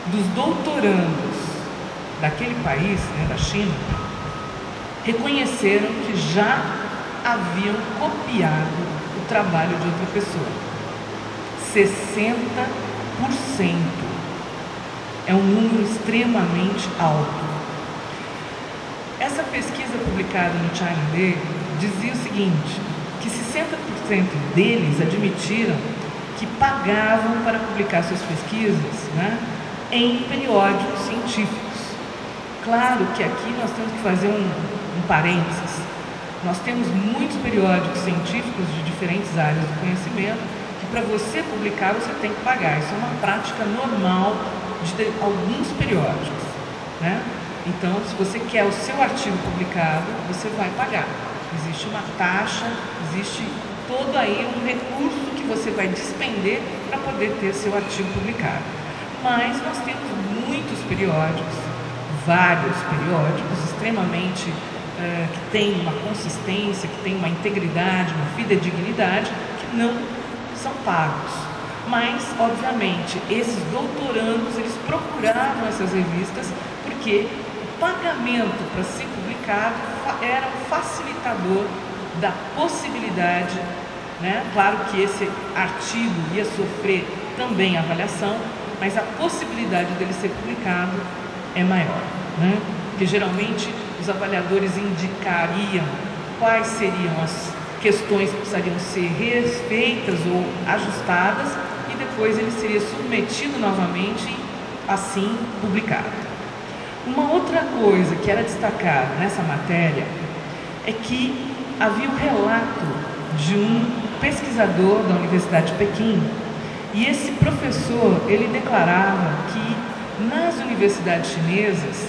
dos doutorandos daquele país, da China, reconheceram que já haviam copiado o trabalho de outra pessoa. 60%. É um número extremamente alto. Essa pesquisa publicada no China Daily dizia o seguinte, que 60% deles admitiram que pagavam para publicar suas pesquisas, em periódicos científicos. Claro que aqui nós temos que fazer um parênteses. Nós temos muitos periódicos científicos de diferentes áreas do conhecimento que para você publicar você tem que pagar. Isso é uma prática normal de alguns periódicos, Então, se você quer o seu artigo publicado, você vai pagar. Existe uma taxa, existe todo aí um recurso que você vai despender para poder ter seu artigo publicado. Mas nós temos muitos periódicos, vários periódicos extremamente que têm uma consistência, que têm uma integridade, uma fidedignidade, que não são pagos. Mas, obviamente, esses doutorandos, eles procuravam essas revistas porque o pagamento para ser publicado era um facilitador da possibilidade, Claro que esse artigo ia sofrer também avaliação, mas a possibilidade dele ser publicado é maior, Porque geralmente os avaliadores indicariam quais seriam as questões que precisariam ser refeitas ou ajustadas e depois ele seria submetido novamente e assim publicado. Uma outra coisa que era destacada nessa matéria é que havia um relato de um pesquisador da Universidade de Pequim e esse professor, ele declarava que nas universidades chinesas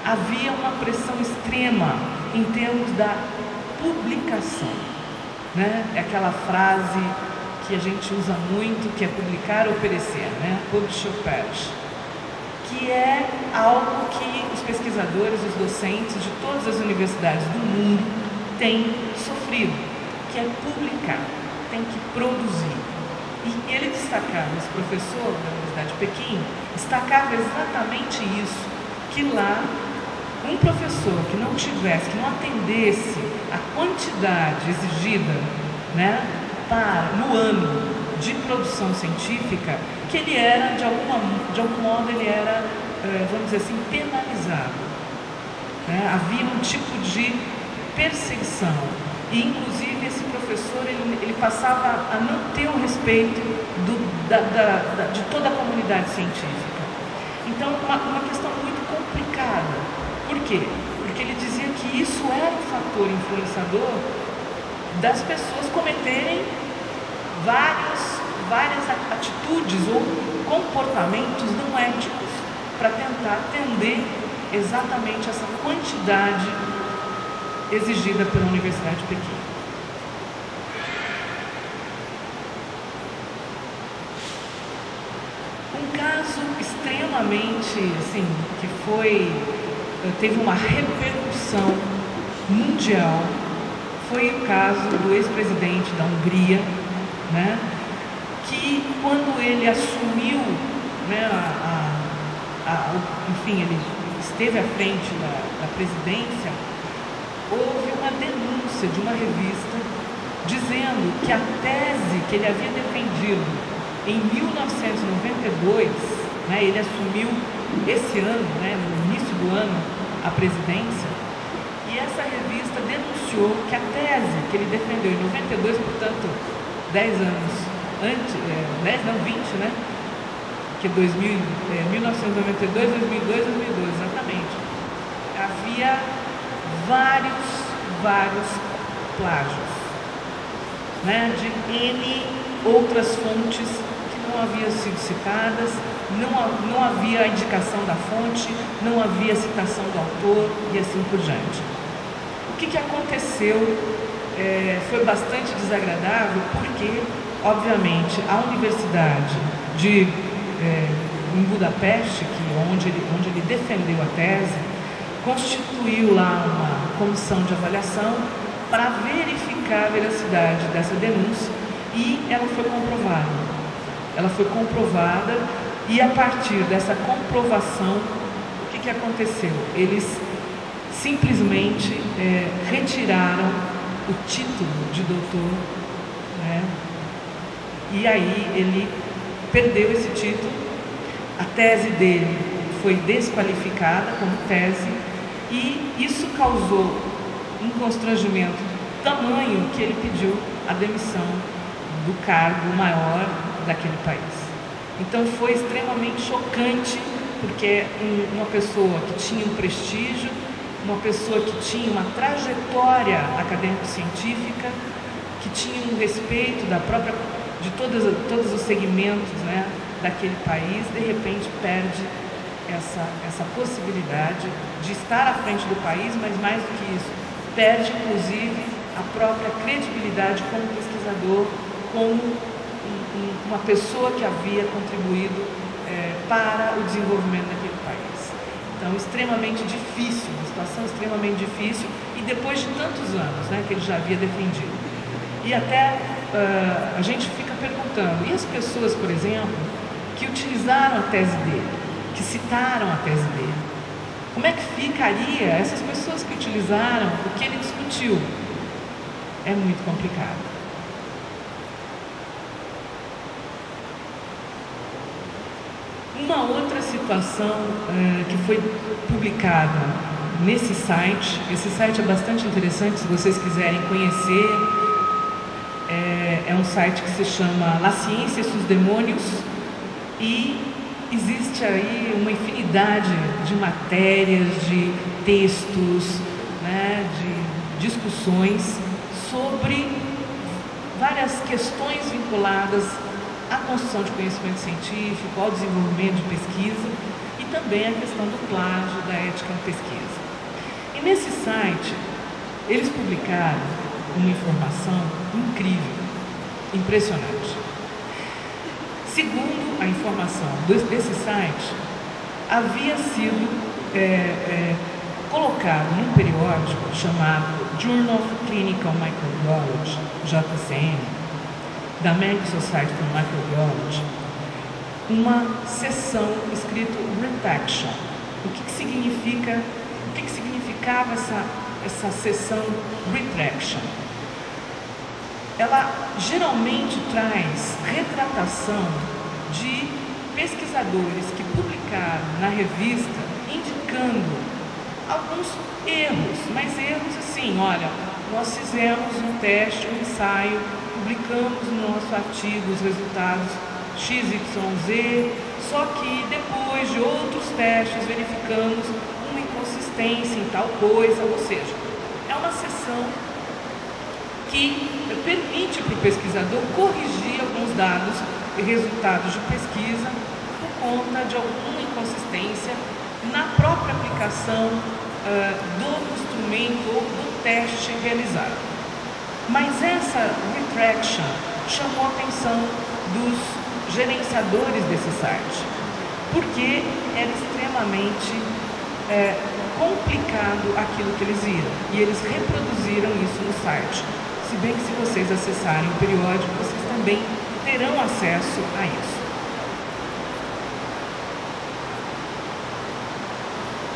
havia uma pressão extrema em termos da publicação, É aquela frase que a gente usa muito, que é publicar ou perecer, Publish or perish, que é algo que os pesquisadores, os docentes de todas as universidades do mundo têm sofrido, que é publicar, tem que produzir. E ele destacava, esse professor da Universidade de Pequim, destacava exatamente isso, que lá um professor que não tivesse, que não atendesse a quantidade exigida, no ano de produção científica, que ele era, de algum modo, ele era, vamos dizer assim, penalizado. Havia um tipo de perseguição. E, inclusive, esse professor, ele passava a não ter o respeito de toda a comunidade científica. Então, uma questão muito complicada. Por quê? Porque ele dizia que isso era um fator influenciador das pessoas cometerem várias atitudes ou comportamentos não éticos para tentar atender exatamente essa quantidade exigida pela Universidade de Pequim. Um caso extremamente, que teve uma repercussão mundial, foi o caso do ex-presidente da Hungria, que quando ele assumiu, ele esteve à frente da presidência, houve uma denúncia de uma revista dizendo que a tese que ele havia defendido em 1992, ele assumiu esse ano, no início do ano, a presidência, e essa revista denunciou que a tese que ele defendeu em 92, portanto, 10 anos antes, 20, que 1992, 2002, 2012, exatamente, havia vários plágios, de N outras fontes que não haviam sido citadas, não havia a indicação da fonte, não havia citação do autor e assim por diante. O que aconteceu foi bastante desagradável porque, obviamente, a Universidade de em Budapeste, onde ele defendeu a tese, constituiu lá uma comissão de avaliação para verificar a veracidade dessa denúncia, e ela foi comprovada. Ela foi comprovada, e a partir dessa comprovação, o que aconteceu? Eles simplesmente retiraram o título de doutor, né? E aí ele perdeu esse título, a tese dele foi desqualificada como tese, e isso causou um constrangimento tamanho que ele pediu a demissão do cargo maior daquele país. Então foi extremamente chocante, porque uma pessoa que tinha um prestígio, uma pessoa que tinha uma trajetória acadêmico-científica, que tinha um respeito de todos os segmentos, né, daquele país, de repente perde essa possibilidade de estar à frente do país, mas mais do que isso, perde inclusive a própria credibilidade como pesquisador, como uma pessoa que havia contribuído para o desenvolvimento daquele país. Então, extremamente difícil, uma situação extremamente difícil, e depois de tantos anos, né, que ele já havia defendido. E até a gente fica perguntando, e as pessoas, por exemplo, que utilizaram a tese dele, que citaram a tese dele, como é que ficaria essas pessoas que utilizaram o que ele discutiu? É muito complicado. Uma outra situação que foi publicada nesse site, esse site é bastante interessante se vocês quiserem conhecer, é um site que se chama La Ciência e seus Demônios, e existe aí uma infinidade de matérias, de textos, né, de discussões sobre várias questões vinculadas à construção de conhecimento científico, ao desenvolvimento de pesquisa e também a questão do plágio, da ética em pesquisa. E nesse site, eles publicaram uma informação incrível, impressionante. Segundo a informação desse site, havia sido colocado num periódico chamado Journal of Clinical Microbiology, JCM, da American Society for Microbiology, uma seção escrito Retraction. O que significava essa seção Retraction? Ela geralmente traz retratação de pesquisadores que publicaram na revista indicando alguns erros, mas erros assim, olha, nós fizemos um teste, um ensaio, publicamos no nosso artigo os resultados XYZ, só que depois de outros testes verificamos uma inconsistência em tal coisa, ou seja, é uma seção que permite para o pesquisador corrigir alguns dados e resultados de pesquisa por conta de alguma inconsistência na própria aplicação do instrumento ou do teste realizado. Mas essa retraction chamou a atenção dos gerenciadores desse site, porque era extremamente complicado aquilo que eles viram, e eles reproduziram isso no site. Se bem que se vocês acessarem o periódico, vocês também terão acesso a isso.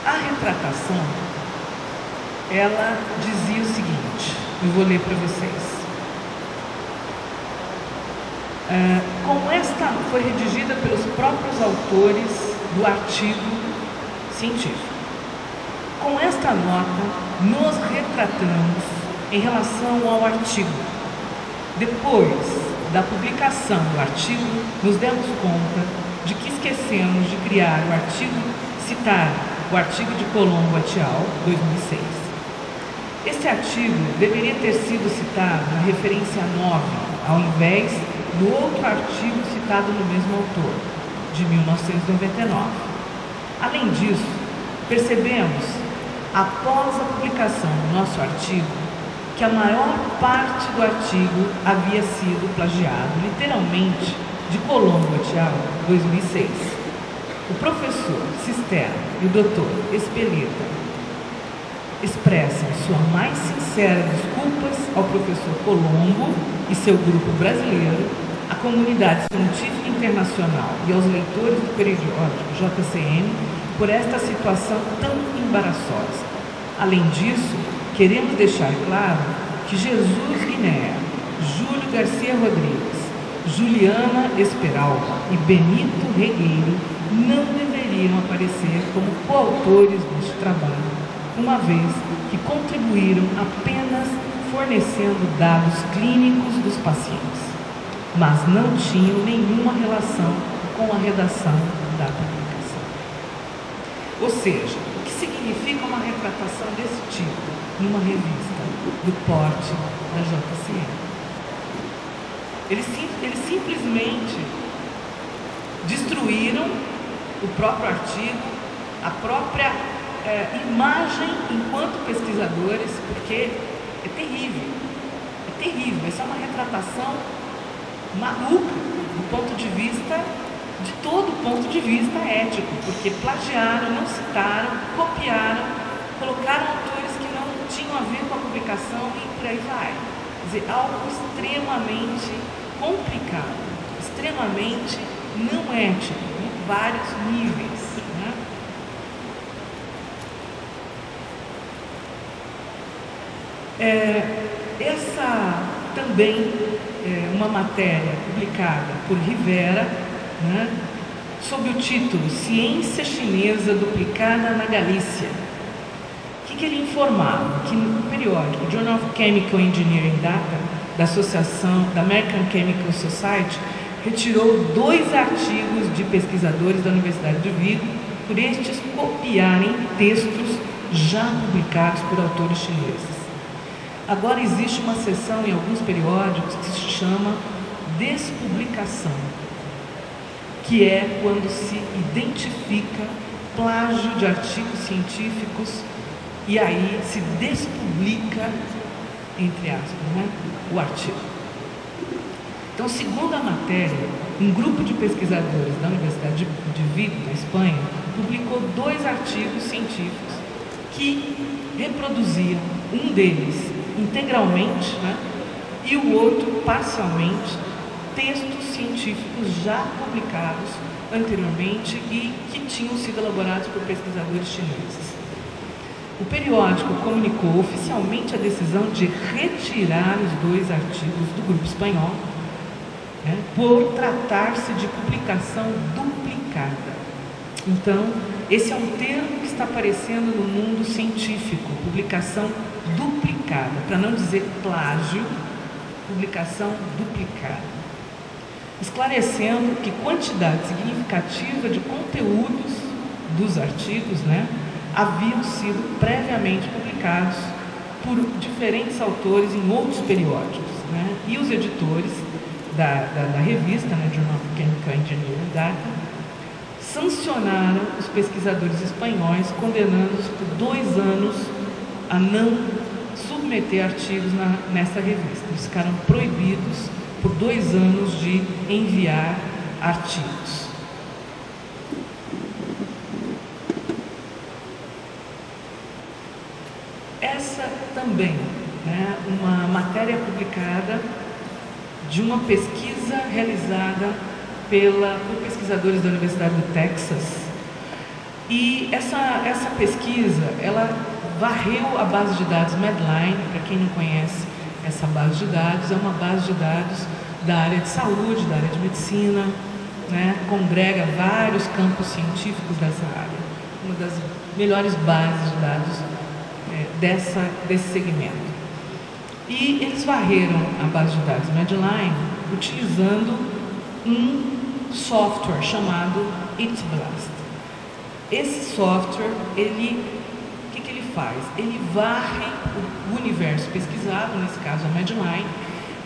A retratação, ela dizia o seguinte, eu vou ler para vocês. Como esta foi redigida pelos próprios autores do artigo científico. Com esta nota, nos retratamos em relação ao artigo. Depois da publicação do artigo, nos demos conta de que esquecemos de criar o artigo citado, o artigo de Colombo et al., 2006. Esse artigo deveria ter sido citado na referência 9, ao invés do outro artigo citado no mesmo autor, de 1999. Além disso, percebemos, após a publicação do nosso artigo, que a maior parte do artigo havia sido plagiado, literalmente, de Colombo et al., 2006. o professor Cisterna e o doutor Espeleta expressam sua mais sincera desculpas ao professor Colombo e seu grupo brasileiro, à comunidade científica internacional e aos leitores do periódico JCM por esta situação tão embaraçosa. Além disso, queremos deixar claro que Jesus Guiné, Júlio Garcia Rodrigues, Juliana Esperalva e Benito Regueiro não deveriam aparecer como coautores deste trabalho, uma vez que contribuíram apenas fornecendo dados clínicos dos pacientes, mas não tinham nenhuma relação com a redação da publicação. Ou seja, o que significa uma retratação desse tipo numa revista do porte da JCM? Eles simplesmente destruíram o próprio artigo, a própria imagem enquanto pesquisadores, porque é terrível. É terrível. Essa é uma retratação maluca do ponto de vista, de todo ponto de vista ético, porque plagiaram, não citaram, copiaram, colocaram autores que não tinham a ver com a publicação e por aí vai. Quer dizer, algo extremamente complicado, extremamente não ético, em vários níveis. Né? Essa também é uma matéria publicada por Rivera, né, sob o título Ciência Chinesa Duplicada na Galícia. O que ele informava? Que no periódico Journal of Chemical Engineering Data, da Associação da American Chemical Society, retirou 2 artigos de pesquisadores da Universidade de Vigo por estes copiarem textos já publicados por autores chineses. Agora existe uma seção em alguns periódicos que se chama despublicação, que é quando se identifica plágio de artigos científicos e aí se despublica, entre aspas, né, o artigo. Então, segundo a matéria, um grupo de pesquisadores da Universidade de Vigo, na Espanha, publicou 2 artigos científicos que reproduziam, um deles integralmente, né, e o outro parcialmente, textos científicos já publicados anteriormente e que tinham sido elaborados por pesquisadores chineses. O periódico comunicou oficialmente a decisão de retirar os 2 artigos do grupo espanhol, né, por tratar-se de publicação duplicada. Então, esse é um termo que está aparecendo no mundo científico, publicação duplicada, para não dizer plágio, publicação duplicada. Esclarecendo que quantidade significativa de conteúdos dos artigos, né, haviam sido previamente publicados por diferentes autores em outros periódicos, né, e os editores da revista, né, Journal of Chemical Engineering Data, sancionaram os pesquisadores espanhóis, condenando-os por 2 anos a não submeter artigos nessa revista. Eles ficaram proibidos por 2 anos de enviar artigos. Essa também, né, uma matéria publicada de uma pesquisa realizada por pesquisadores da Universidade do Texas. E essa pesquisa, ela varreu a base de dados Medline. Para quem não conhece essa base de dados, é uma base de dados da área de saúde, da área de medicina, né? Congrega vários campos científicos dessa área. Uma das melhores bases de dados desse segmento. E eles varreram a base de dados Medline utilizando um software chamado ItBlast. Esse software, o que ele faz? Ele varre o universo pesquisado, nesse caso a Medline,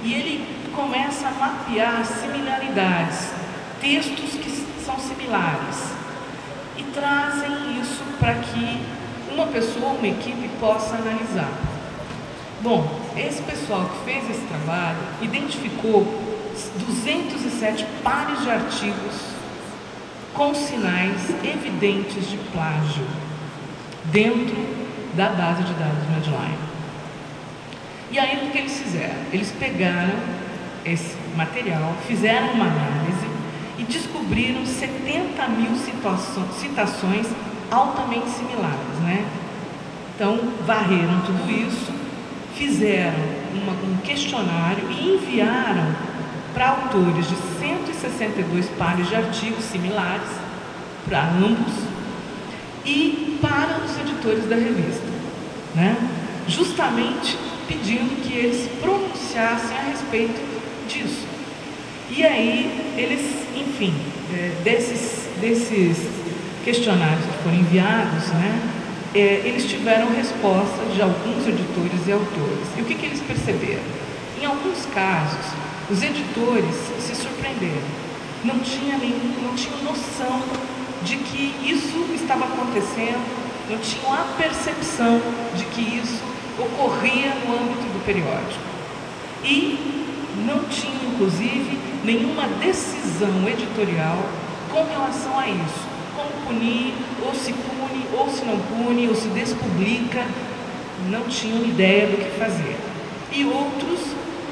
e ele começa a mapear similaridades, textos que são similares, e trazem isso para que uma pessoa, uma equipe possa analisar. Bom, esse pessoal que fez esse trabalho identificou 207 pares de artigos com sinais evidentes de plágio dentro da base de dados Medline. E aí o que eles fizeram? Eles pegaram esse material, fizeram uma análise e descobriram 70 mil citações altamente similares, né? Então, varreram tudo isso, fizeram um questionário e enviaram para autores de 162 pares de artigos similares, para ambos, e para os editores da revista, né? Justamente pedindo que eles se pronunciassem a respeito disso. E aí, eles, enfim, desses questionários que foram enviados, né, eles tiveram resposta de alguns editores e autores. E o que eles perceberam? Em alguns casos, os editores se surpreenderam. Não tinham noção de que isso estava acontecendo, não tinham a percepção de que isso ocorria no âmbito do periódico. E não tinham, inclusive, nenhuma decisão editorial com relação a isso. Como punir, ou se pune, ou se não pune, ou se despublica, não tinham ideia do que fazer. E outros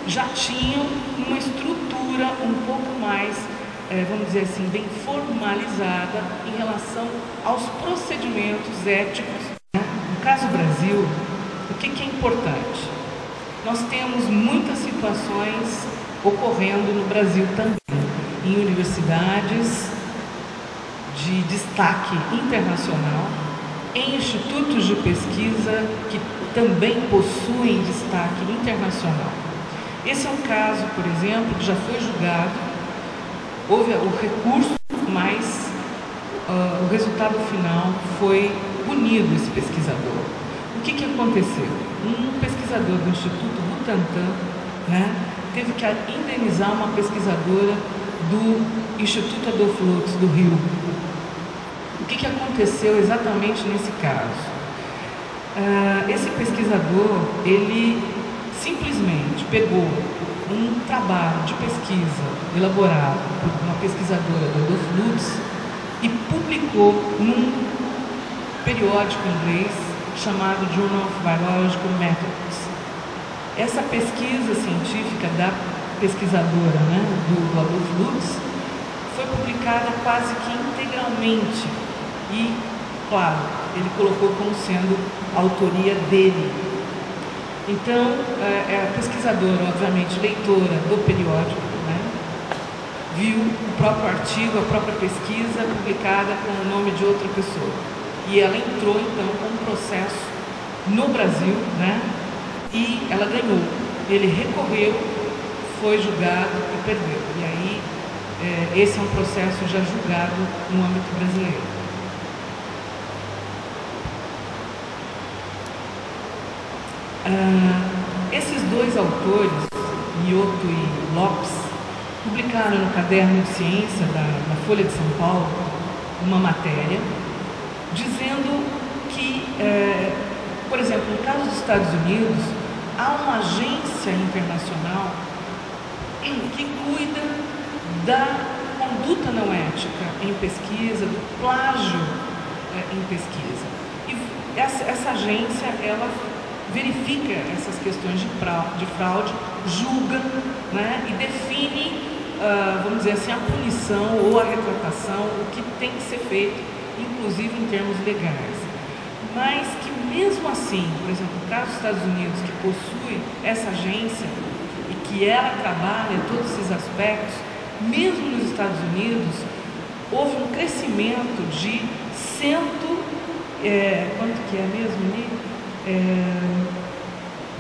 já tinham uma estrutura um pouco mais, vamos dizer assim, bem formalizada em relação aos procedimentos éticos. No caso Brasil, o que é importante? Nós temos muitas situações ocorrendo no Brasil também, em universidades de destaque internacional, em institutos de pesquisa que também possuem destaque internacional. Esse é um caso, por exemplo, que já foi julgado, houve o recurso, mas o resultado final foi punido esse pesquisador. O que aconteceu? Um pesquisador do Instituto Butantan, né, teve que indenizar uma pesquisadora do Instituto Adolfo Lutz do Rio. O que aconteceu exatamente nesse caso? Esse pesquisador, ele simplesmente pegou um trabalho de pesquisa elaborado por uma pesquisadora do Adolfo Lutz e publicou num periódico inglês chamado Journal of Biological Methods. Essa pesquisa científica da pesquisadora, né, do Adolfo Lutz foi publicada quase que integralmente e, claro, ele colocou como sendo a autoria dele. Então, a pesquisadora, obviamente, leitora do periódico, né, viu o próprio artigo, a própria pesquisa publicada com o nome de outra pessoa. E ela entrou, então, com um processo no Brasil, né, e ela ganhou. Ele recorreu, foi julgado e perdeu. E aí, esse é um processo já julgado no âmbito brasileiro. Esses dois autores, Mioto e Lopes, publicaram no Caderno de Ciência da Folha de São Paulo uma matéria dizendo que, por exemplo, no caso dos Estados Unidos, há uma agência internacional que cuida da conduta não ética em pesquisa, do plágio em pesquisa. E essa agência, ela verifica essas questões de fraude, julga, né, e define, vamos dizer assim, a punição ou a retratação, o que tem que ser feito, inclusive em termos legais. Mas que mesmo assim, por exemplo, no caso dos Estados Unidos, que possui essa agência e que ela trabalha todos esses aspectos, mesmo nos Estados Unidos, houve um crescimento de quanto que é mesmo ali?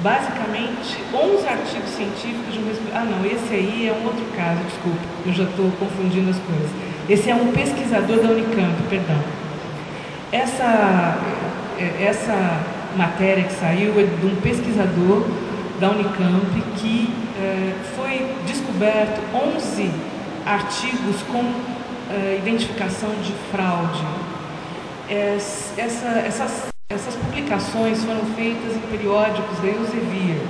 Basicamente 11 artigos científicos de não, esse aí é um outro caso, desculpa, eu já estou confundindo as coisas. Esse é um pesquisador da Unicamp, perdão. Essa matéria que saiu é de um pesquisador da Unicamp que foi descoberto 11 artigos com identificação de fraude. Essas publicações foram feitas em periódicos da Elsevier,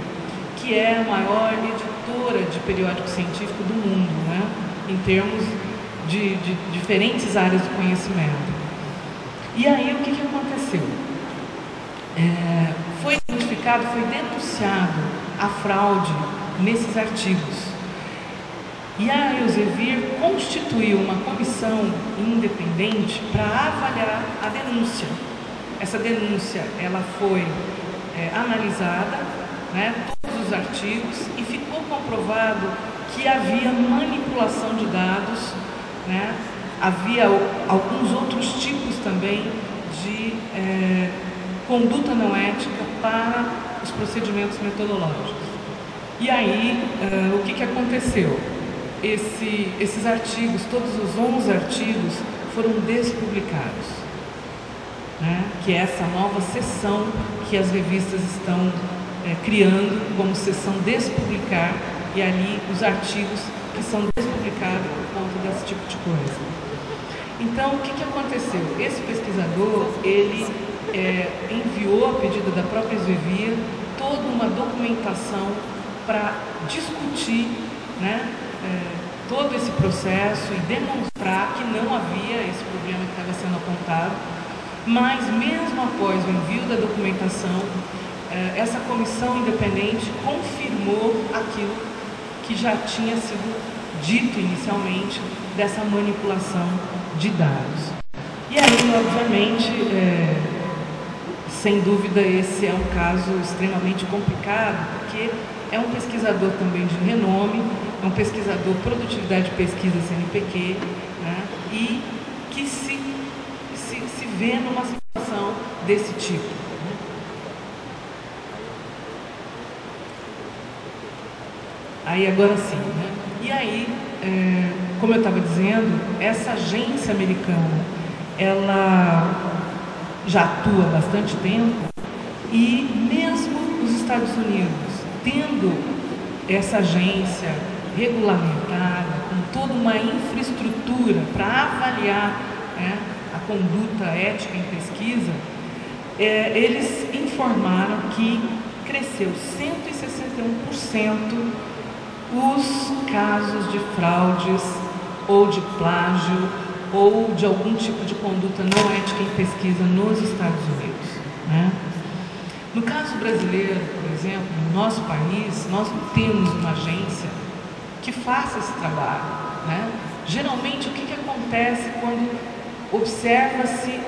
que é a maior editora de periódico científico do mundo, né, em termos de diferentes áreas do conhecimento. E aí o que aconteceu? Foi identificado, foi denunciado a fraude nesses artigos. E a Elsevier constituiu uma comissão independente para avaliar a denúncia. Essa denúncia ela foi analisada, né, todos os artigos, e ficou comprovado que havia manipulação de dados, né, havia alguns outros tipos também de conduta não ética para os procedimentos metodológicos. E aí, o que aconteceu? Esses artigos, todos os 11 artigos, foram despublicados, né? Que é essa nova seção que as revistas estão criando como seção despublicar, e ali os artigos que são despublicados por conta desse tipo de coisa. Então, o que aconteceu? Esse pesquisador, ele enviou, a pedido da própria Elsevier, toda uma documentação para discutir, né, todo esse processo e demonstrar que não havia esse problema que estava sendo apontado. Mas mesmo após o envio da documentação, essa comissão independente confirmou aquilo que já tinha sido dito inicialmente dessa manipulação de dados. E aí, obviamente, sem dúvida, esse é um caso extremamente complicado, porque é um pesquisador também de renome, é um pesquisador produtividade de pesquisa CNPq, né, e que se vê numa situação desse tipo. Aí agora sim, né? E aí, como eu estava dizendo, essa agência americana, ela já atua há bastante tempo, e mesmo os Estados Unidos, tendo essa agência regulamentada, com toda uma infraestrutura para avaliar, né, a conduta ética em pesquisa, eles informaram que cresceu 161% os casos de fraudes ou de plágio ou de algum tipo de conduta não ética em pesquisa nos Estados Unidos, né? No caso brasileiro, por exemplo, no nosso país, nós não temos uma agência que faça esse trabalho, né? Geralmente, o que acontece quando observa-se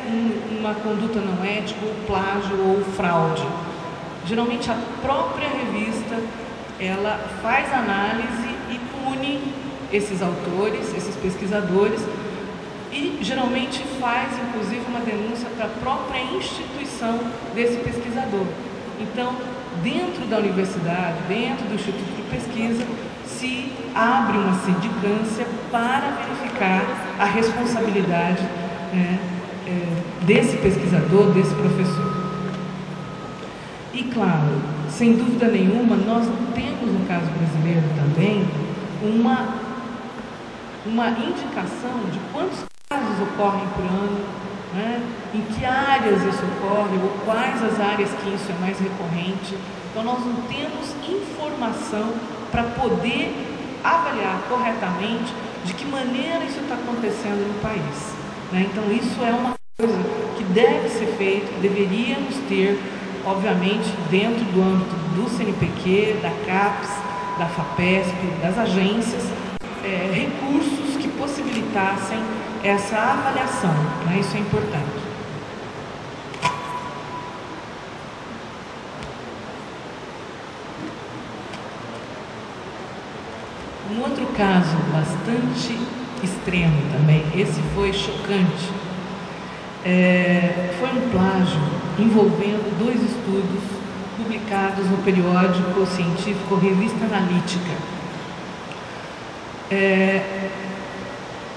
uma conduta não ética, ou plágio, ou fraude? Geralmente, a própria revista, ela faz análise e pune esses autores, esses pesquisadores, e geralmente faz, inclusive, uma denúncia para a própria instituição desse pesquisador. Então, dentro da universidade, dentro do Instituto de Pesquisa, se abre uma sindicância para verificar a responsabilidade, né, desse pesquisador, desse professor. E claro, sem dúvida nenhuma, nós não temos, no caso brasileiro também, uma indicação de quantos casos ocorrem por ano, né? Em que áreas isso ocorre, ou quais as áreas que isso é mais recorrente. Então, nós não temos informação para poder avaliar corretamente de que maneira isso está acontecendo no país, né? Então, isso é uma coisa que deve ser feita, que deveríamos ter, obviamente, dentro do âmbito do CNPq, da CAPES, da FAPESP, das agências, recursos que possibilitassem essa avaliação, né? Isso é importante. Um outro caso bastante extremo também, esse foi chocante, foi um plágio envolvendo 2 estudos publicados no periódico científico Revista Analítica.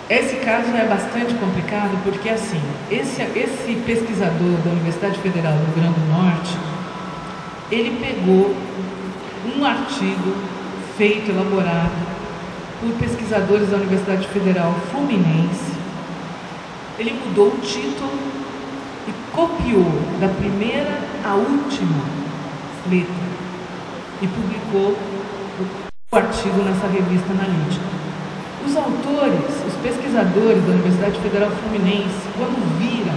Esse caso é bastante complicado porque, assim, esse pesquisador da Universidade Federal do Rio Grande do Norte, ele pegou um artigo feito, elaborado por pesquisadores da Universidade Federal Fluminense, ele mudou o título e copiou da primeira à última letra e publicou o artigo nessa revista analítica. Os autores, os pesquisadores da Universidade Federal Fluminense, quando viram,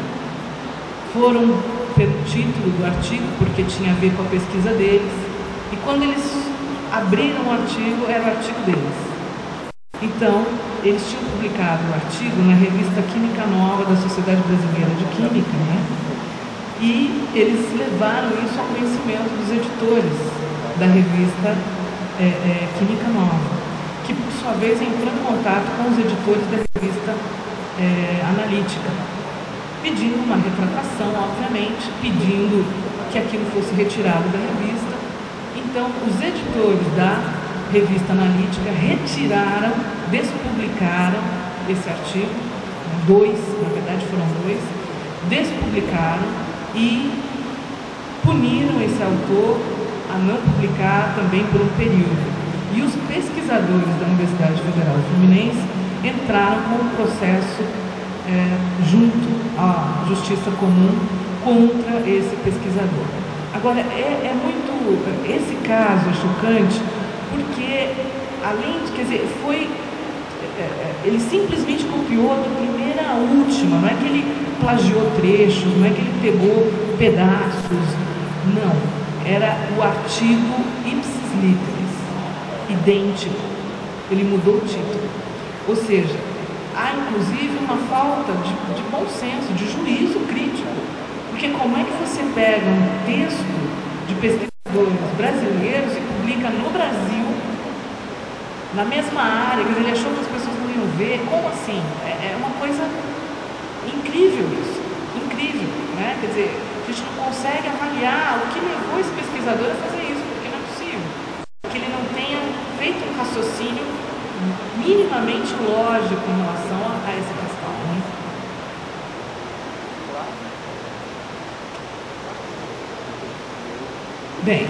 foram pelo título do artigo, porque tinha a ver com a pesquisa deles, e quando eles abriram o artigo, era o artigo deles. Então, eles tinham publicado o artigo na revista Química Nova da Sociedade Brasileira de Química, né? E eles levaram isso ao conhecimento dos editores da revista Química Nova, que por sua vez entrou em contato com os editores da revista Analítica, pedindo uma retratação, obviamente, pedindo que aquilo fosse retirado da revista. Então, os editores da revista Analítica retiraram, despublicaram esse artigo, dois, na verdade foram dois, despublicaram e puniram esse autor a não publicar também por um período. E os pesquisadores da Universidade Federal Fluminense entraram com um processo junto à Justiça Comum contra esse pesquisador. Agora, esse caso é chocante porque, além de, quer dizer, ele simplesmente copiou da primeira à última, não é que ele plagiou trechos, não é que ele pegou pedaços, não, era o artigo ipsis literis, idêntico, ele mudou o título, ou seja, há inclusive uma falta de bom senso, de juízo crítico, porque como é que você pega um texto de pesquisadores brasileiros e publica no Brasil, na mesma área, quer dizer, ele achou que as pessoas não iam ver, como assim? É uma coisa incrível isso, incrível, né? Quer dizer, a gente não consegue avaliar o que levou esse pesquisador a fazer isso, porque não é possível que ele não tenha feito um raciocínio minimamente lógico em relação a essa questão, né? Bem,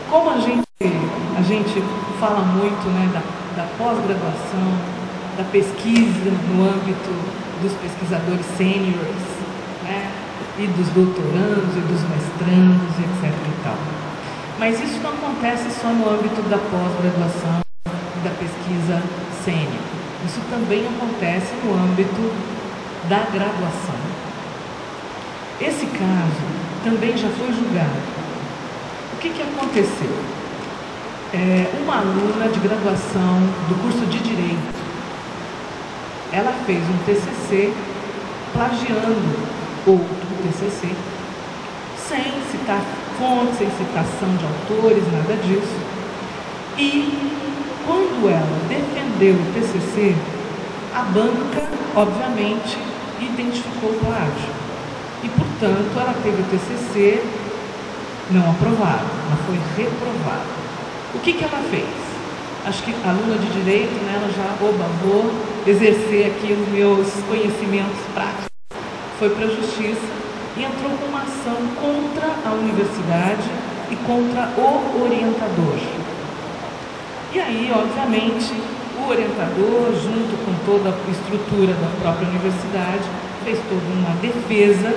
como a gente fala muito, né, da pós-graduação, da pesquisa no âmbito dos pesquisadores sêniores, né, e dos doutorandos e dos mestrandos, etc. e tal. Mas isso não acontece só no âmbito da pós-graduação e da pesquisa sênior. Isso também acontece no âmbito da graduação. Esse caso também já foi julgado. O que aconteceu? Uma aluna de graduação do curso de Direito, ela fez um TCC plagiando outro TCC, sem citar fontes, sem citação de autores, nada disso. E quando ela defendeu o TCC, a banca, obviamente, identificou o plágio. E, portanto, ela teve o TCC não aprovado, ela foi reprovada. O que ela fez? Acho que a aluna de Direito, né, ela já, vou exercer aqui os meus conhecimentos práticos. Foi para a Justiça e entrou com uma ação contra a universidade e contra o orientador. E aí, obviamente, o orientador, junto com toda a estrutura da própria universidade, fez toda uma defesa.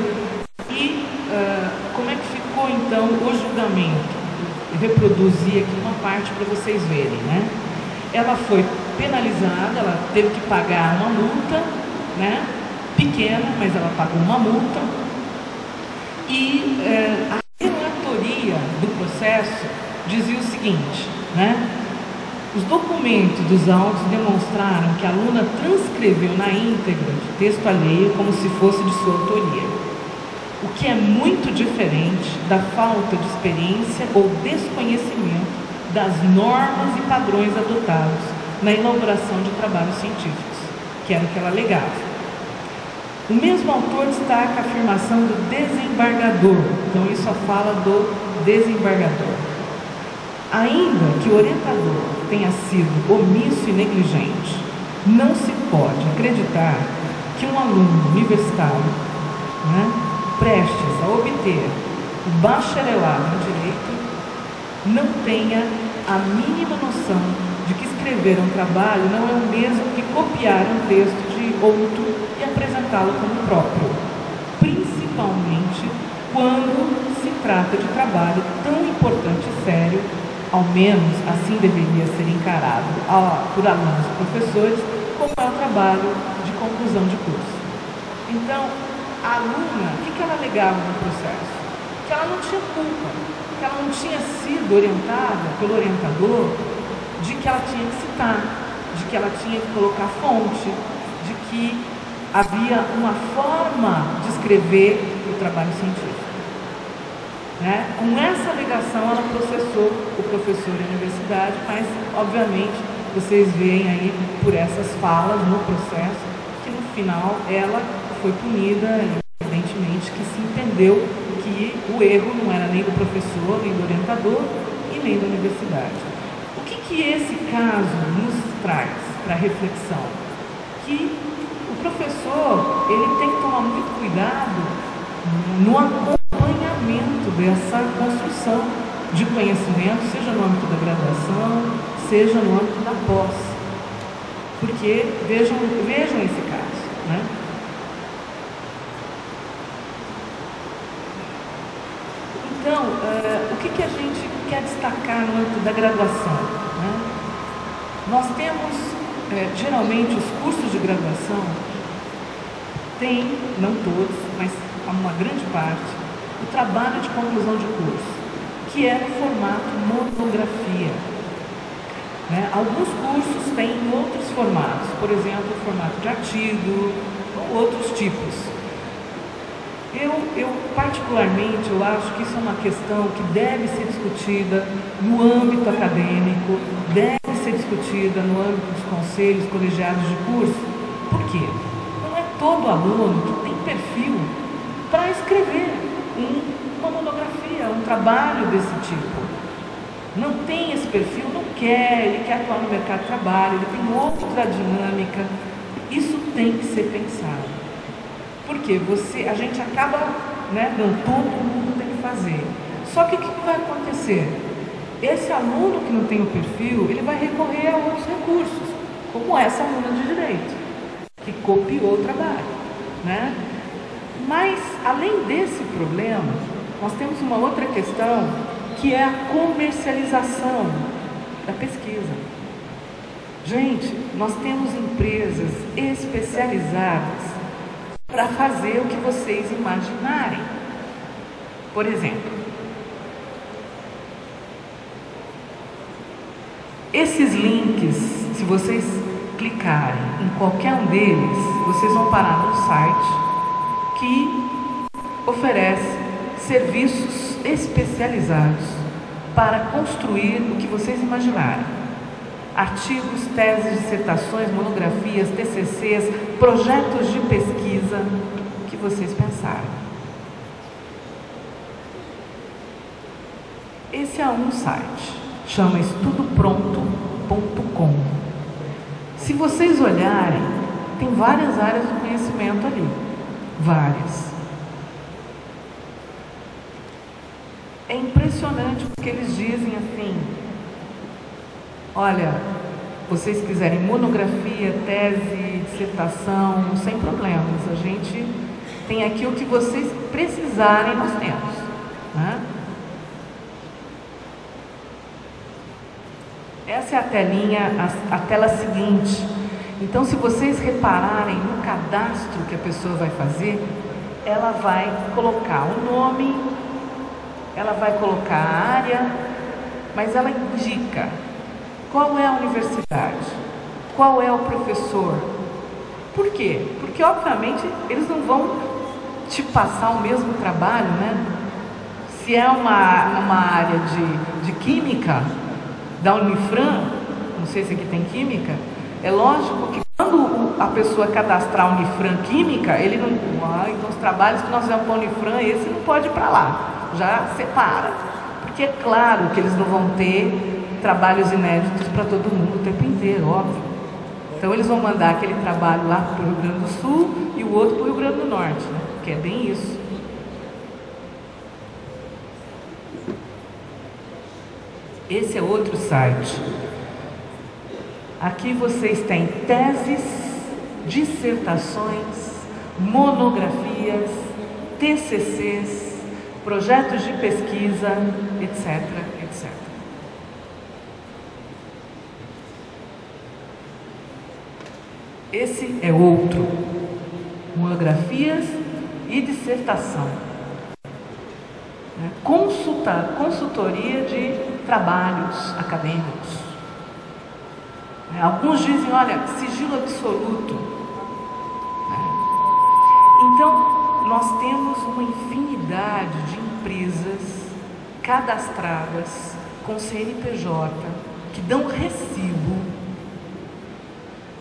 E como é que ficou então o julgamento? Eu reproduzi aqui uma parte para vocês verem, né? Ela foi penalizada, ela teve que pagar uma multa, né? Pequena, mas ela pagou uma multa. E a relatoria do processo dizia o seguinte, né? Os documentos dos autos demonstraram que a aluna transcreveu na íntegra de texto alheio como se fosse de sua autoria, o que é muito diferente da falta de experiência ou desconhecimento das normas e padrões adotados na elaboração de trabalhos científicos, que era o que ela alegava. O mesmo autor destaca a afirmação do desembargador, então isso só fala do desembargador. Ainda que o orientador tenha sido omisso e negligente, não se pode acreditar que um aluno universitário, né, prestes a obter o bacharelado em Direito não tenha a mínima noção de que escrever um trabalho não é o mesmo que copiar um texto de outro e apresentá-lo como próprio, principalmente quando se trata de trabalho tão importante e sério ao menos assim deveria ser encarado por alunos e professores, como é o trabalho de conclusão de curso. Então, a aluna, o que ela alegava no processo? Que ela não tinha culpa, que ela não tinha sido orientada pelo orientador de que ela tinha que citar, de que ela tinha que colocar fonte, de que havia uma forma de escrever o trabalho científico. Né? Com essa alegação, ela processou o professor da universidade, mas, obviamente, vocês veem aí por essas falas no processo que, no final, ela foi punida, evidentemente, que se entendeu que o erro não era nem do professor, nem do orientador e nem da universidade. O que esse caso nos traz para reflexão? Que o professor, ele tem que tomar muito cuidado no acompanhamento dessa construção de conhecimento, seja no âmbito da graduação, seja no âmbito da pós. Porque, vejam esse caso, né? Então, o que a gente quer destacar no âmbito da graduação? Né? Nós temos, geralmente, os cursos de graduação têm, não todos, mas uma grande parte, o trabalho de conclusão de curso, que é no formato monografia. Né? Alguns cursos têm outros formatos, por exemplo, o formato de artigo ou outros tipos. Eu particularmente, eu acho que isso é uma questão que deve ser discutida no âmbito acadêmico, deve ser discutida no âmbito dos conselhos colegiados de curso. Por quê? Não é todo aluno que tem perfil para escrever uma monografia, um trabalho desse tipo. Não tem esse perfil, não quer, ele quer atuar no mercado de trabalho, ele tem outra dinâmica. Isso tem que ser pensado. Porque a gente acaba, né, dando, todo mundo tem que fazer. Só que o que vai acontecer? Esse aluno que não tem o perfil, ele vai recorrer a outros recursos, como essa aluna de Direito, que copiou o trabalho. Né? Mas, além desse problema, nós temos uma outra questão, que é a comercialização da pesquisa. Gente, nós temos empresas especializadas para fazer o que vocês imaginarem. Por exemplo, esses links, se vocês clicarem em qualquer um deles, vocês vão parar num site que oferece serviços especializados para construir o que vocês imaginarem. Artigos, teses, dissertações, monografias, TCCs, projetos de pesquisa, o que vocês pensarem. Esse é um site, chama estudopronto.com. Se vocês olharem, tem várias áreas do conhecimento ali, várias. É impressionante porque eles dizem assim: olha, vocês quiserem monografia, tese, dissertação, sem problemas, a gente tem aqui o que vocês precisarem, nós temos. Né? Essa é a telinha, a tela seguinte. Então, se vocês repararem no cadastro que a pessoa vai fazer, ela vai colocar o nome, ela vai colocar a área, mas ela indica qual é a universidade, qual é o professor. Por quê? Porque, obviamente, eles não vão te passar o mesmo trabalho, né? Se é uma área de química, da Unifran, não sei se aqui tem química, é lógico que quando a pessoa cadastrar a Unifran Química, ele não... então os trabalhos que nós fizemos para a Unifran, esse não pode ir para lá, já separa. Porque é claro que eles não vão ter trabalhos inéditos para todo mundo o tempo inteiro, óbvio. Então eles vão mandar aquele trabalho lá para o Rio Grande do Sul e o outro para o Rio Grande do Norte, né? Que é bem isso. Esse é outro site. Aqui vocês têm teses, dissertações, monografias, TCCs, projetos de pesquisa, etc, etc. Esse é outro. Monografias e dissertação. Consultoria de trabalhos acadêmicos. Alguns dizem, olha, sigilo absoluto. Então, nós temos uma infinidade de empresas cadastradas com CNPJ que dão recibo,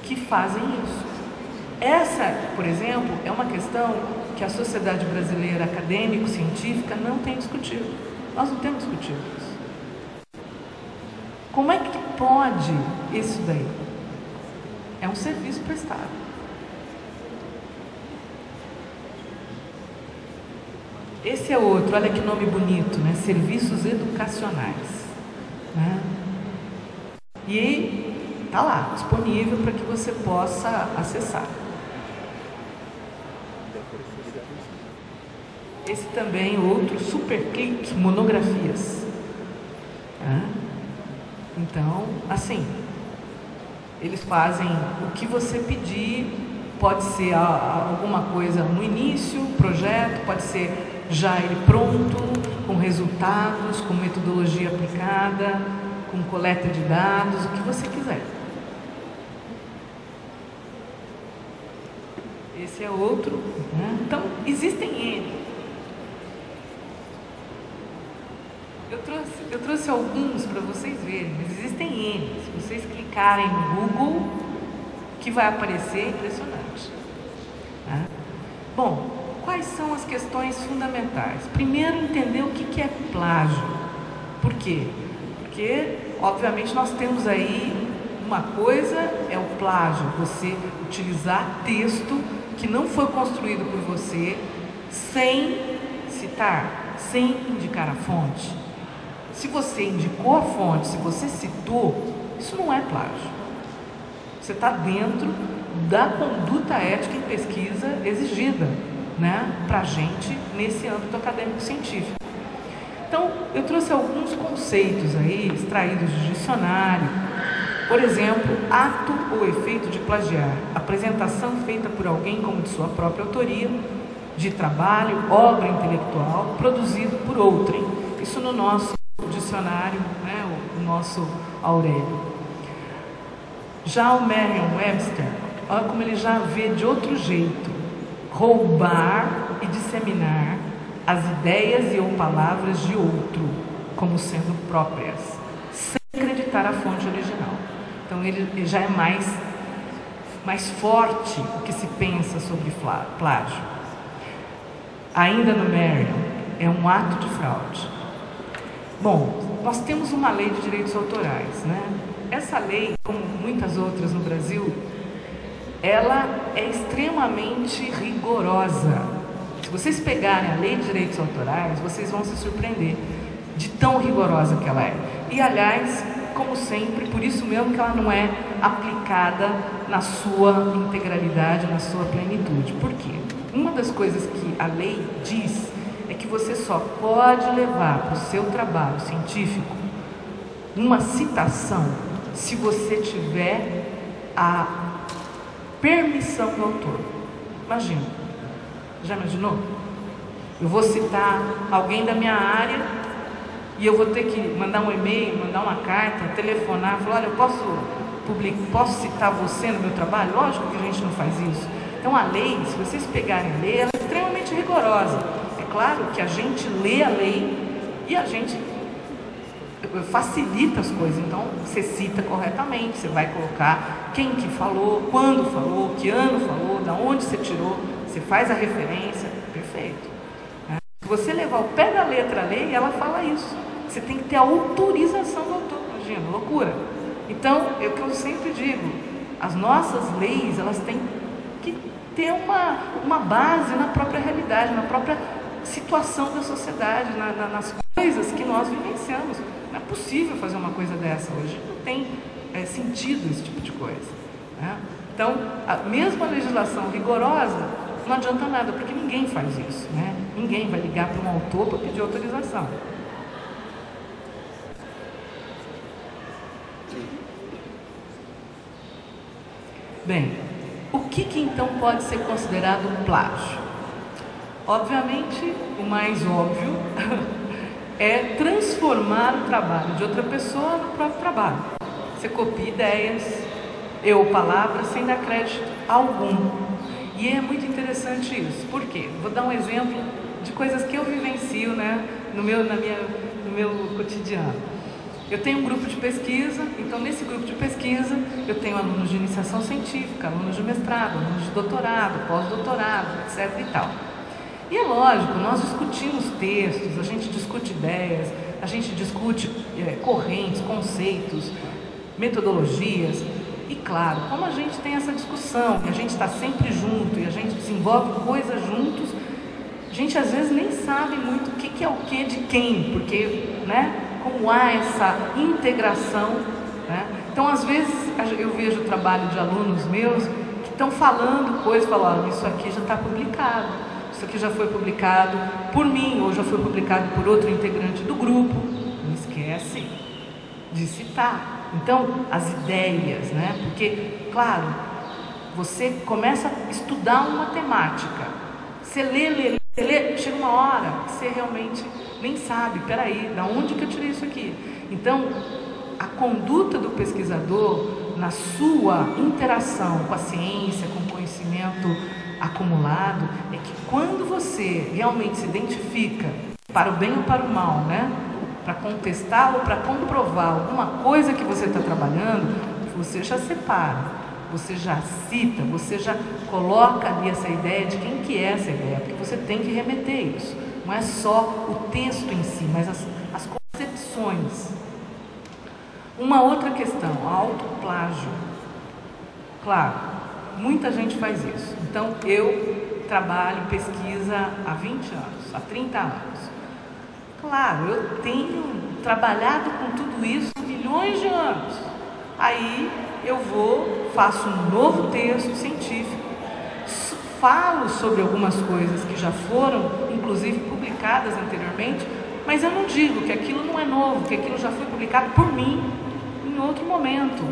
que fazem isso. Essa, por exemplo, é uma questão que a sociedade brasileira acadêmico-científica não tem discutido. Nós não temos discutido isso. Como é que pode isso daí? É um serviço prestado. Esse é outro, olha que nome bonito, né? Serviços educacionais. Né? E está lá, disponível para que você possa acessar. Esse também, outro, Superclick, monografias. Então, assim, eles fazem o que você pedir, pode ser alguma coisa no início, projeto, pode ser já ele pronto, com resultados, com metodologia aplicada, com coleta de dados, o que você quiser. Esse é outro. Né? Então, existem N. Eu trouxe alguns para vocês verem, mas existem N. Se vocês clicarem no Google, o que vai aparecer é impressionante. Né? Bom, quais são as questões fundamentais? Primeiro, entender o que é plágio. Por quê? Porque, obviamente, nós temos aí uma coisa, é o plágio, você utilizar texto que não foi construído por você, sem citar, sem indicar a fonte. Se você indicou a fonte, se você citou, isso não é plágio. Você está dentro da conduta ética em pesquisa exigida, né, para a gente nesse âmbito acadêmico-científico. Então, eu trouxe alguns conceitos aí, extraídos de dicionário. Por exemplo, ato ou efeito de plagiar, apresentação feita por alguém como de sua própria autoria, de trabalho, obra intelectual, produzido por outrem. Isso no nosso dicionário, né, o nosso Aurélio. Já o Merriam-Webster, olha como ele já vê de outro jeito: roubar e disseminar as ideias e ou palavras de outro como sendo próprias, sem acreditar a fonte original. Então ele já é mais forte o que se pensa sobre plágio. Ainda no Merriam, é um ato de fraude. Bom, nós temos uma lei de direitos autorais, né? Essa lei, como muitas outras no Brasil, ela é extremamente rigorosa. Se vocês pegarem a lei de direitos autorais, vocês vão se surpreender de tão rigorosa que ela é. E, aliás, como sempre, por isso mesmo que ela não é aplicada na sua integralidade, na sua plenitude. Por quê? Uma das coisas que a lei diz é que você só pode levar para o seu trabalho científico uma citação se você tiver a permissão do autor. Imagina, já imaginou? Eu vou citar alguém da minha área e eu vou ter que mandar um e-mail, mandar uma carta, telefonar, falar, olha, eu posso citar você no meu trabalho? Lógico que a gente não faz isso. Então a lei, se vocês pegarem a lei, ela é extremamente rigorosa. Claro que a gente lê a lei e a gente facilita as coisas. Então, você cita corretamente, você vai colocar quem que falou, quando falou, que ano falou, da onde você tirou, você faz a referência, perfeito. Se você levar o pé da letra a lei, ela fala isso. Você tem que ter a autorização do autor, imagina, loucura. Então, é o que eu sempre digo, as nossas leis, elas têm que ter uma base na própria realidade, na própria situação da sociedade, nas coisas que nós vivenciamos. Não é possível fazer uma coisa dessa hoje, não tem sentido esse tipo de coisa. Né? Então, mesmo a legislação rigorosa, não adianta nada, porque ninguém faz isso. Né? Ninguém vai ligar para um autor para pedir autorização. Bem, que então pode ser considerado um plágio? Obviamente, o mais óbvio é transformar o trabalho de outra pessoa no próprio trabalho. Você copia ideias ou palavras sem dar crédito algum. E é muito interessante isso. Por quê? Vou dar um exemplo de coisas que eu vivencio, né, no meu cotidiano. Eu tenho um grupo de pesquisa, então nesse grupo de pesquisa eu tenho alunos de iniciação científica, alunos de mestrado, alunos de doutorado, pós-doutorado, etc. e tal. E é lógico, nós discutimos textos, a gente discute ideias, a gente discute correntes, conceitos, metodologias. E claro, como a gente tem essa discussão, e a gente está sempre junto, e a gente desenvolve coisas juntos, a gente às vezes nem sabe muito o que é o que de quem, porque, né, como há essa integração, né? Então às vezes eu vejo o trabalho de alunos meus que estão falando coisas, falam, isso aqui já está publicado, isso aqui já foi publicado por mim, ou já foi publicado por outro integrante do grupo. Não esquece de citar. Então, as ideias, né? Porque, claro, você começa a estudar uma temática. Você lê, chega uma hora que você realmente nem sabe, peraí, da onde que eu tirei isso aqui? Então, a conduta do pesquisador na sua interação com a ciência, com o conhecimento acumulado, é que quando você realmente se identifica para o bem ou para o mal, né? Para contestar ou para comprovar alguma coisa que você está trabalhando, você já separa, você já cita, você já coloca ali essa ideia de quem que é essa ideia, porque você tem que remeter isso. Não é só o texto em si, mas as concepções. Uma outra questão, a autoplágio. Claro, muita gente faz isso. Então, eu trabalho, pesquisa há 20 anos, há 30 anos. Claro, eu tenho trabalhado com tudo isso há milhões de anos. Aí eu faço um novo texto científico, falo sobre algumas coisas que já foram, inclusive, publicadas anteriormente, mas eu não digo que aquilo não é novo, que aquilo já foi publicado por mim em outro momento.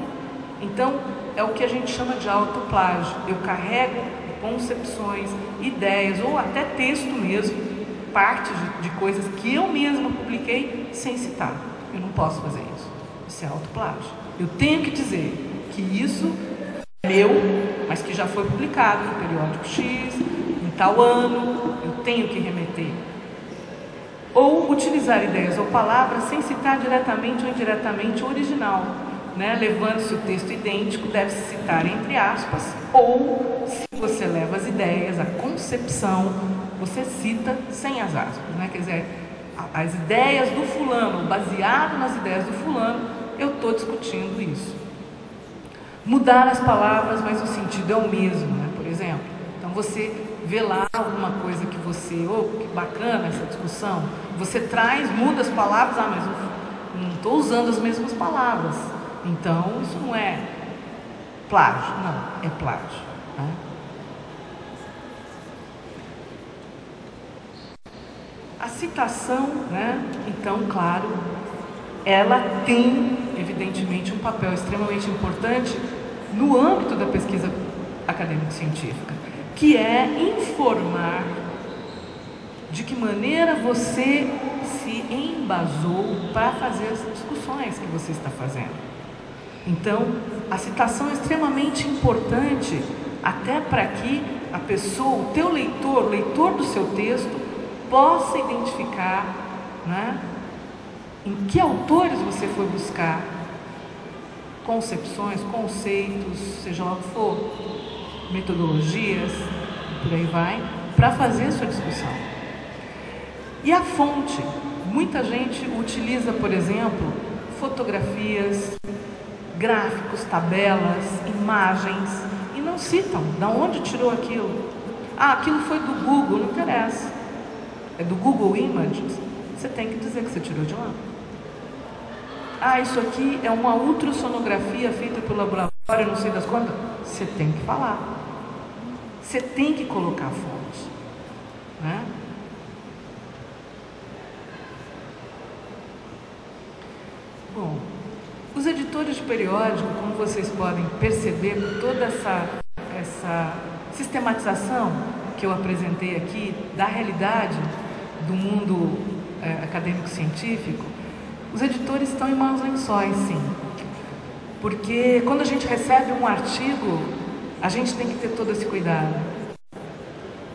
Então, é o que a gente chama de autoplágio. Eu carrego concepções, ideias, ou até texto mesmo, parte de coisas que eu mesma publiquei sem citar. Eu não posso fazer isso. Isso é autoplágio. Eu tenho que dizer que isso é meu, mas que já foi publicado no periódico X, em tal ano, eu tenho que remeter. Ou utilizar ideias ou palavras sem citar diretamente ou indiretamente o original, né? Levando-se o texto idêntico, deve-se citar entre aspas, ou se você leva as ideias, a concepção, você cita sem as aspas, né? Quer dizer, as ideias do fulano, baseado nas ideias do fulano, eu estou discutindo isso. Mudar as palavras, mas o sentido é o mesmo, né? Por exemplo, então você vê lá alguma coisa que você, que bacana essa discussão, você traz, muda as palavras, mas eu não estou usando as mesmas palavras, então isso não é plágio, não, é plágio, né? A citação, né? Então, claro, ela tem, evidentemente, um papel extremamente importante no âmbito da pesquisa acadêmico-científica, que é informar de que maneira você se embasou para fazer as discussões que você está fazendo. Então, a citação é extremamente importante até para que a pessoa, o teu leitor, o leitor do seu texto, possa identificar, né, em que autores você foi buscar concepções, conceitos, seja lá o que for, metodologias, por aí vai, para fazer a sua discussão. E a fonte, muita gente utiliza, por exemplo, fotografias, gráficos, tabelas, imagens, e não citam de onde tirou aquilo. Ah, aquilo foi do Google, não interessa. É do Google Images, você tem que dizer que você tirou de lá. Ah, isso aqui é uma ultrassonografia feita pelo laboratório, não sei das quantas. Você tem que falar. Você tem que colocar a fonte, né? Bom, os editores de periódico, como vocês podem perceber por toda essa essa sistematização que eu apresentei aqui da realidade do mundo acadêmico-científico, os editores estão em maus lençóis, sim. Porque quando a gente recebe um artigo, a gente tem que ter todo esse cuidado.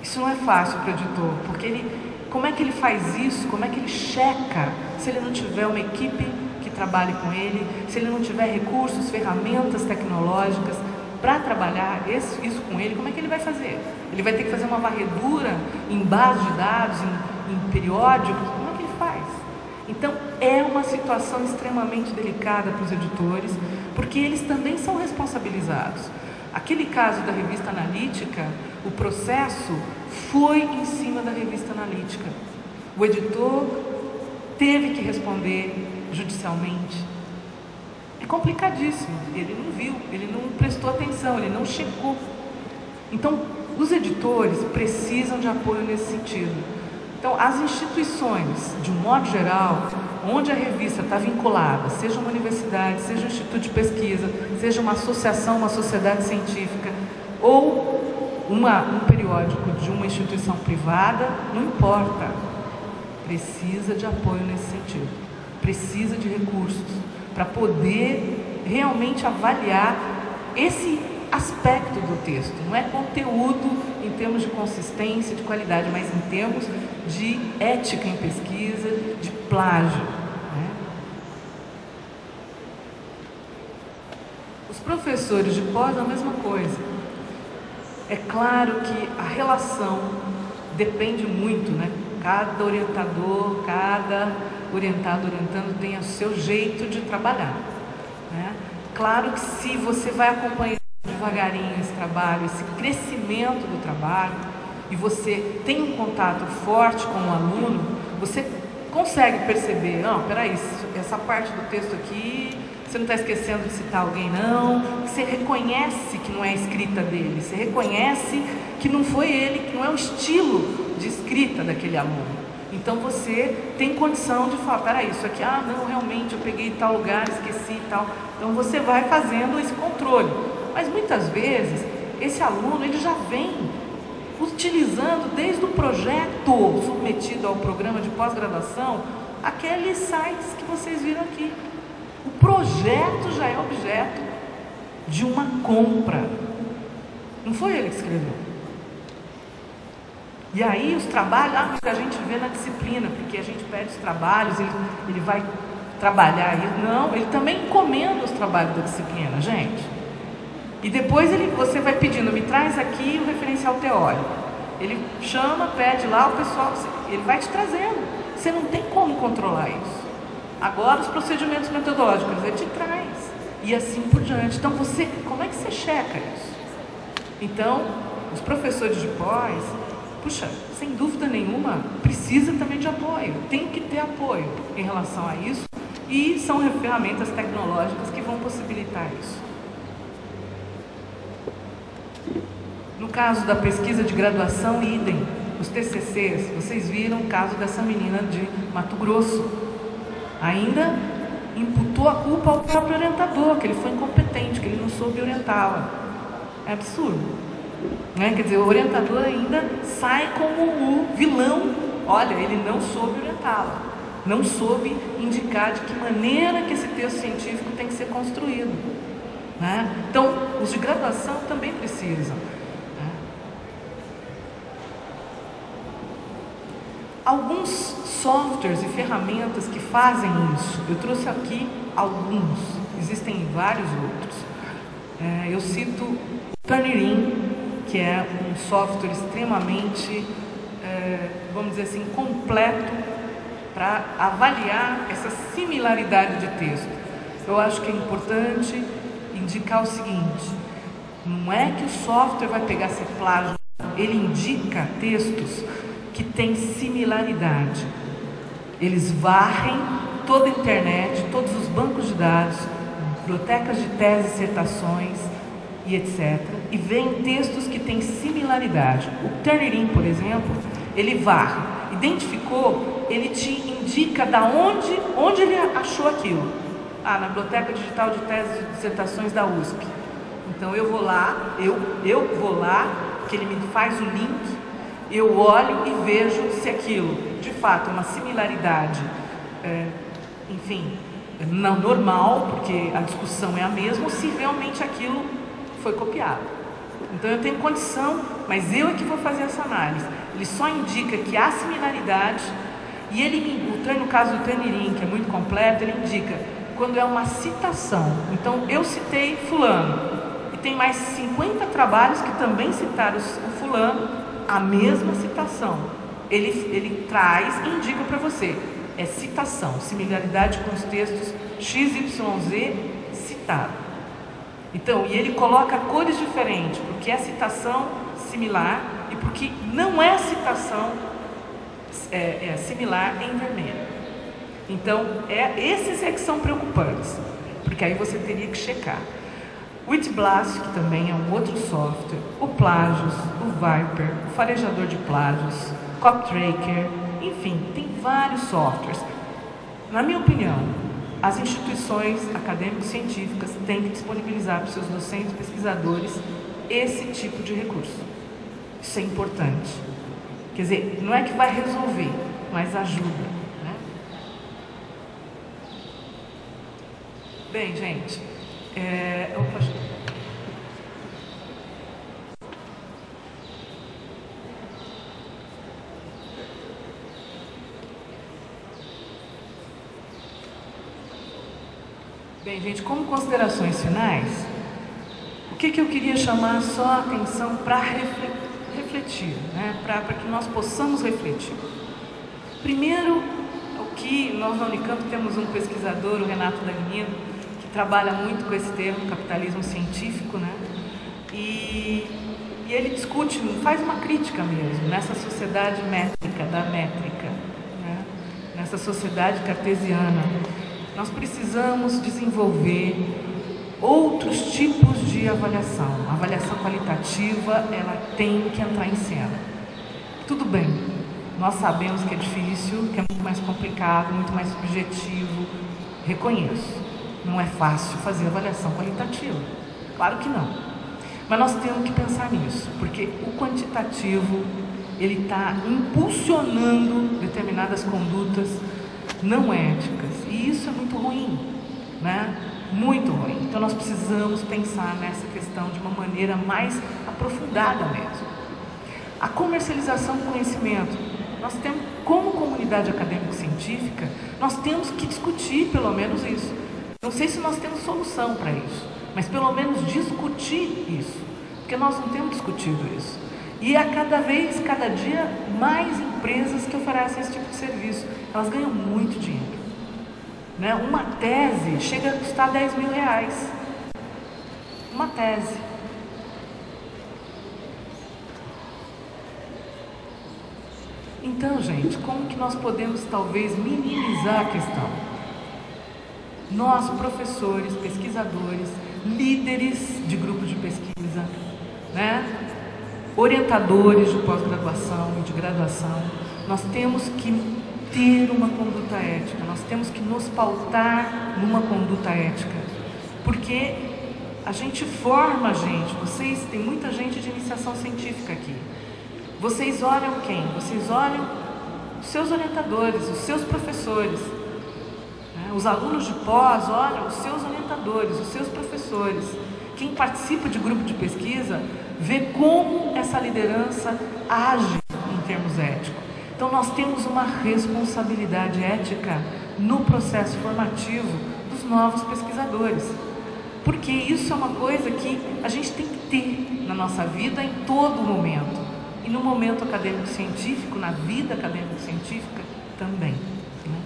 Isso não é fácil para o editor, porque como é que ele faz isso? Como é que ele checa se ele não tiver uma equipe que trabalhe com ele, se ele não tiver recursos, ferramentas tecnológicas para trabalhar isso com ele? Como é que ele vai fazer? Ele vai ter que fazer uma varredura em bases de dados, em periódicos? Como é que ele faz? Então, é uma situação extremamente delicada para os editores, porque eles também são responsabilizados. Aquele caso da revista analítica, o processo foi em cima da revista analítica. O editor teve que responder judicialmente. É complicadíssimo. Ele não viu, ele não prestou atenção, ele não checou. Então, os editores precisam de apoio nesse sentido. Então, as instituições, de um modo geral, onde a revista está vinculada, seja uma universidade, seja um instituto de pesquisa, seja uma associação, uma sociedade científica, ou um periódico de uma instituição privada, não importa, precisa de apoio nesse sentido, precisa de recursos para poder realmente avaliar esse aspecto do texto. Não é conteúdo em termos de consistência, de qualidade, mas em termos de ética em pesquisa, de plágio, né? Os professores de pós, a mesma coisa. É claro que a relação depende muito, né? Cada orientador, cada orientando tem o seu jeito de trabalhar, né? Claro que se você vai acompanhando devagarinho esse trabalho, esse crescimento do trabalho, e você tem um contato forte com o aluno, você consegue perceber, não, peraí, essa parte do texto aqui, você não está esquecendo de citar alguém, não. Você reconhece que não é a escrita dele, você reconhece que não foi ele, que não é o estilo de escrita daquele aluno. Então você tem condição de falar, peraí, isso aqui, não, realmente eu peguei tal lugar, esqueci e tal. Então você vai fazendo esse controle. Mas muitas vezes, esse aluno, ele já vem utilizando desde o projeto submetido ao programa de pós-graduação, aqueles sites que vocês viram aqui. O projeto já é objeto de uma compra. Não foi ele que escreveu. E aí os trabalhos, a gente vê na disciplina, porque a gente pede os trabalhos, ele vai trabalhar aí. Não, ele também encomenda os trabalhos da disciplina, gente. E depois você vai pedindo, me traz aqui o referencial teórico. Ele chama, pede lá, o pessoal, ele vai te trazendo. Você não tem como controlar isso. Agora os procedimentos metodológicos, ele te traz. E assim por diante. Então como é que você checa isso? Então, os professores de pós, puxa, sem dúvida nenhuma, precisa também de apoio. Tem que ter apoio em relação a isso. E são ferramentas tecnológicas que vão possibilitar isso. No caso da pesquisa de graduação, idem. Os TCCs, vocês viram o caso dessa menina de Mato Grosso. Ainda imputou a culpa ao próprio orientador, que ele foi incompetente, que ele não soube orientá-la. É absurdo, né? Quer dizer, o orientador ainda sai como o vilão. Olha, ele não soube orientá-la, não soube indicar de que maneira que esse texto científico tem que ser construído, né? Então, os de graduação também precisam. Alguns softwares e ferramentas que fazem isso, eu trouxe aqui alguns, existem vários outros. Eu cito o Turnitin, que é um software extremamente, vamos dizer assim, completo para avaliar essa similaridade de texto. Eu acho que é importante indicar o seguinte, não é que o software vai pegar esse plágio, ele indica textos que tem similaridade. Eles varrem toda a internet, todos os bancos de dados, bibliotecas de teses, dissertações e etc. E veem textos que têm similaridade. O Turnitin, por exemplo, ele varre, identificou, ele te indica da onde ele achou aquilo. Na Biblioteca Digital de Teses e Dissertações da USP. Então eu vou lá, eu vou lá, que ele me faz o link, eu olho e vejo se aquilo, de fato, é uma similaridade, enfim, não normal, porque a discussão é a mesma, ou se realmente aquilo foi copiado. Então eu tenho condição, mas eu é que vou fazer essa análise. Ele só indica que há similaridade, e no caso do Tanirim, que é muito completo, ele indica quando é uma citação. Então eu citei fulano, e tem mais 50 trabalhos que também citaram o fulano, a mesma citação. Ele traz e indica para você. É citação, similaridade com os textos XYZ citado. Então, e ele coloca cores diferentes, porque é citação similar e porque não é citação similar em vermelho. Então, esses é que são preocupantes, porque aí você teria que checar. O Witblast, que também é um outro software, o Plagios, o Viper, o farejador de plágios, CopyTracker, enfim, tem vários softwares. Na minha opinião, as instituições acadêmico-científicas têm que disponibilizar para os seus docentes e pesquisadores esse tipo de recurso. Isso é importante. Quer dizer, não é que vai resolver, mas ajuda, né? Bem, gente, Bem, gente, como considerações finais, o que eu queria chamar só a atenção para refletir, né? Para que nós possamos refletir. Primeiro, o que nós na Unicamp temos um pesquisador, o Renato Dagnino, que trabalha muito com esse termo, capitalismo científico, né? E ele discute, faz uma crítica mesmo, nessa sociedade métrica, da métrica, né? Nessa sociedade cartesiana. Nós precisamos desenvolver outros tipos de avaliação. A avaliação qualitativa, ela tem que entrar em cena. Tudo bem, nós sabemos que é difícil, que é muito mais complicado, muito mais subjetivo. Reconheço, não é fácil fazer avaliação qualitativa. Claro que não. Mas nós temos que pensar nisso, porque o quantitativo, ele está impulsionando determinadas condutas não éticas, e isso é muito ruim, né? Muito ruim. Então nós precisamos pensar nessa questão de uma maneira mais aprofundada mesmo. A comercialização do conhecimento, nós temos, como comunidade acadêmico-científica, nós temos que discutir pelo menos isso. Não sei se nós temos solução para isso, mas pelo menos discutir isso, porque nós não temos discutido isso. E a cada dia, mais empresas que oferecem esse tipo de serviço. Elas ganham muito dinheiro, né? Uma tese chega a custar R$10.000. Uma tese. Então, gente, como que nós podemos talvez minimizar a questão? Nós, professores, pesquisadores, líderes de grupos de pesquisa, né? Orientadores de pós-graduação e de graduação, nós temos que ter uma conduta ética, nós temos que nos pautar numa conduta ética, porque a gente forma vocês, tem muita gente de iniciação científica aqui, vocês olham quem? Vocês olham os seus orientadores, os seus professores, né? Os alunos de pós olham os seus orientadores, os seus professores. Quem participa de grupo de pesquisa vê como essa liderança age em termos éticos. Então nós temos uma responsabilidade ética no processo formativo dos novos pesquisadores, porque isso é uma coisa que a gente tem que ter na nossa vida em todo momento, e no momento acadêmico-científico, na vida acadêmico-científica também, né?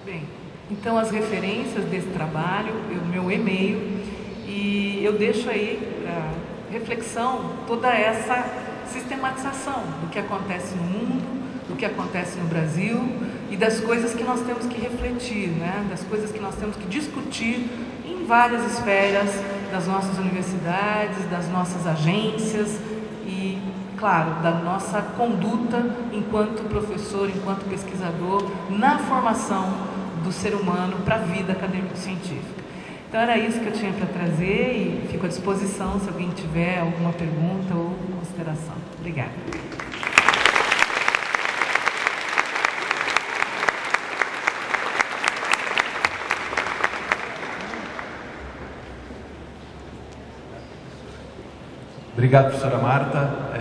Bem, então as referências desse trabalho, o meu e-mail, e eu deixo aí para reflexão toda essa sistematização do que acontece no mundo, do que acontece no Brasil e das coisas que nós temos que refletir, né? Das coisas que nós temos que discutir em várias esferas das nossas universidades, das nossas agências e, claro, da nossa conduta enquanto professor, enquanto pesquisador, na formação do ser humano para a vida acadêmico-científica. Então era isso que eu tinha para trazer e fico à disposição se alguém tiver alguma pergunta ou consideração. Obrigada. Obrigado, professora Marta.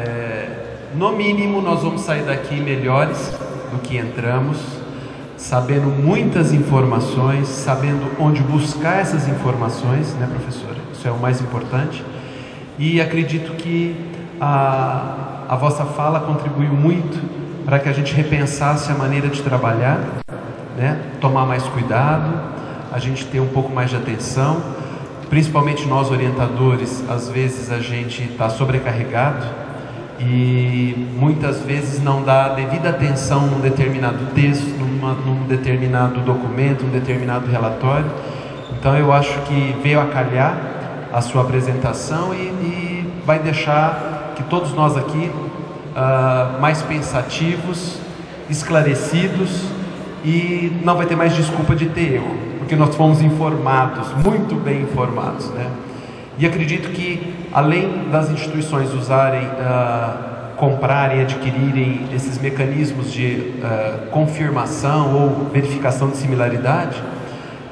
No mínimo, nós vamos sair daqui melhores do que entramos, sabendo muitas informações, sabendo onde buscar essas informações, né, professora? Isso é o mais importante. E acredito que a vossa fala contribuiu muito para que a gente repensasse a maneira de trabalhar, né? Tomar mais cuidado, a gente ter um pouco mais de atenção. Principalmente nós orientadores, às vezes a gente está sobrecarregado e muitas vezes não dá devida atenção num determinado texto, num determinado documento, num determinado relatório. Então eu acho que veio a calhar a sua apresentação e vai deixar que todos nós aqui mais pensativos, esclarecidos, e não vai ter mais desculpa de ter erro, porque nós fomos informados, muito bem informados, né? E acredito que, além das instituições usarem, comprarem, adquirirem esses mecanismos de confirmação ou verificação de similaridade,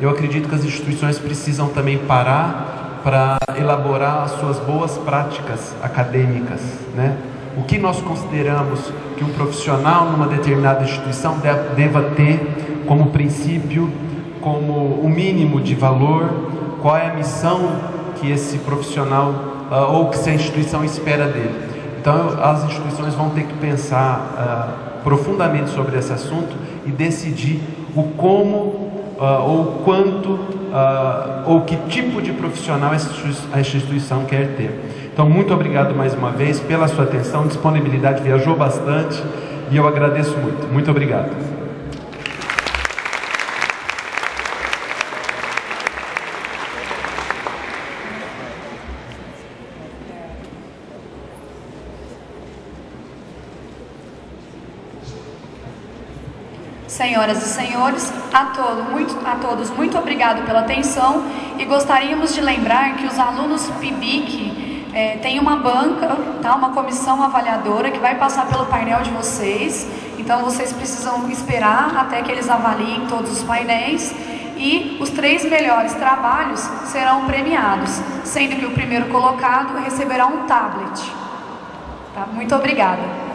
eu acredito que as instituições precisam também parar para elaborar as suas boas práticas acadêmicas, né? O que nós consideramos que um profissional numa determinada instituição deva ter como princípio, como o mínimo de valor, qual é a missão que esse profissional ou que a instituição espera dele. Então as instituições vão ter que pensar profundamente sobre esse assunto e decidir o como ou quanto ou que tipo de profissional a instituição quer ter. Então, muito obrigado mais uma vez pela sua atenção, disponibilidade, viajou bastante e eu agradeço muito. Muito obrigado. Senhoras e senhores, a todos muito obrigado pela atenção e gostaríamos de lembrar que os alunos PIBIC tem uma banca, tá? Uma comissão avaliadora que vai passar pelo painel de vocês, então vocês precisam esperar até que eles avaliem todos os painéis e os 3 melhores trabalhos serão premiados, sendo que o primeiro colocado receberá um tablet. Tá? Muito obrigada.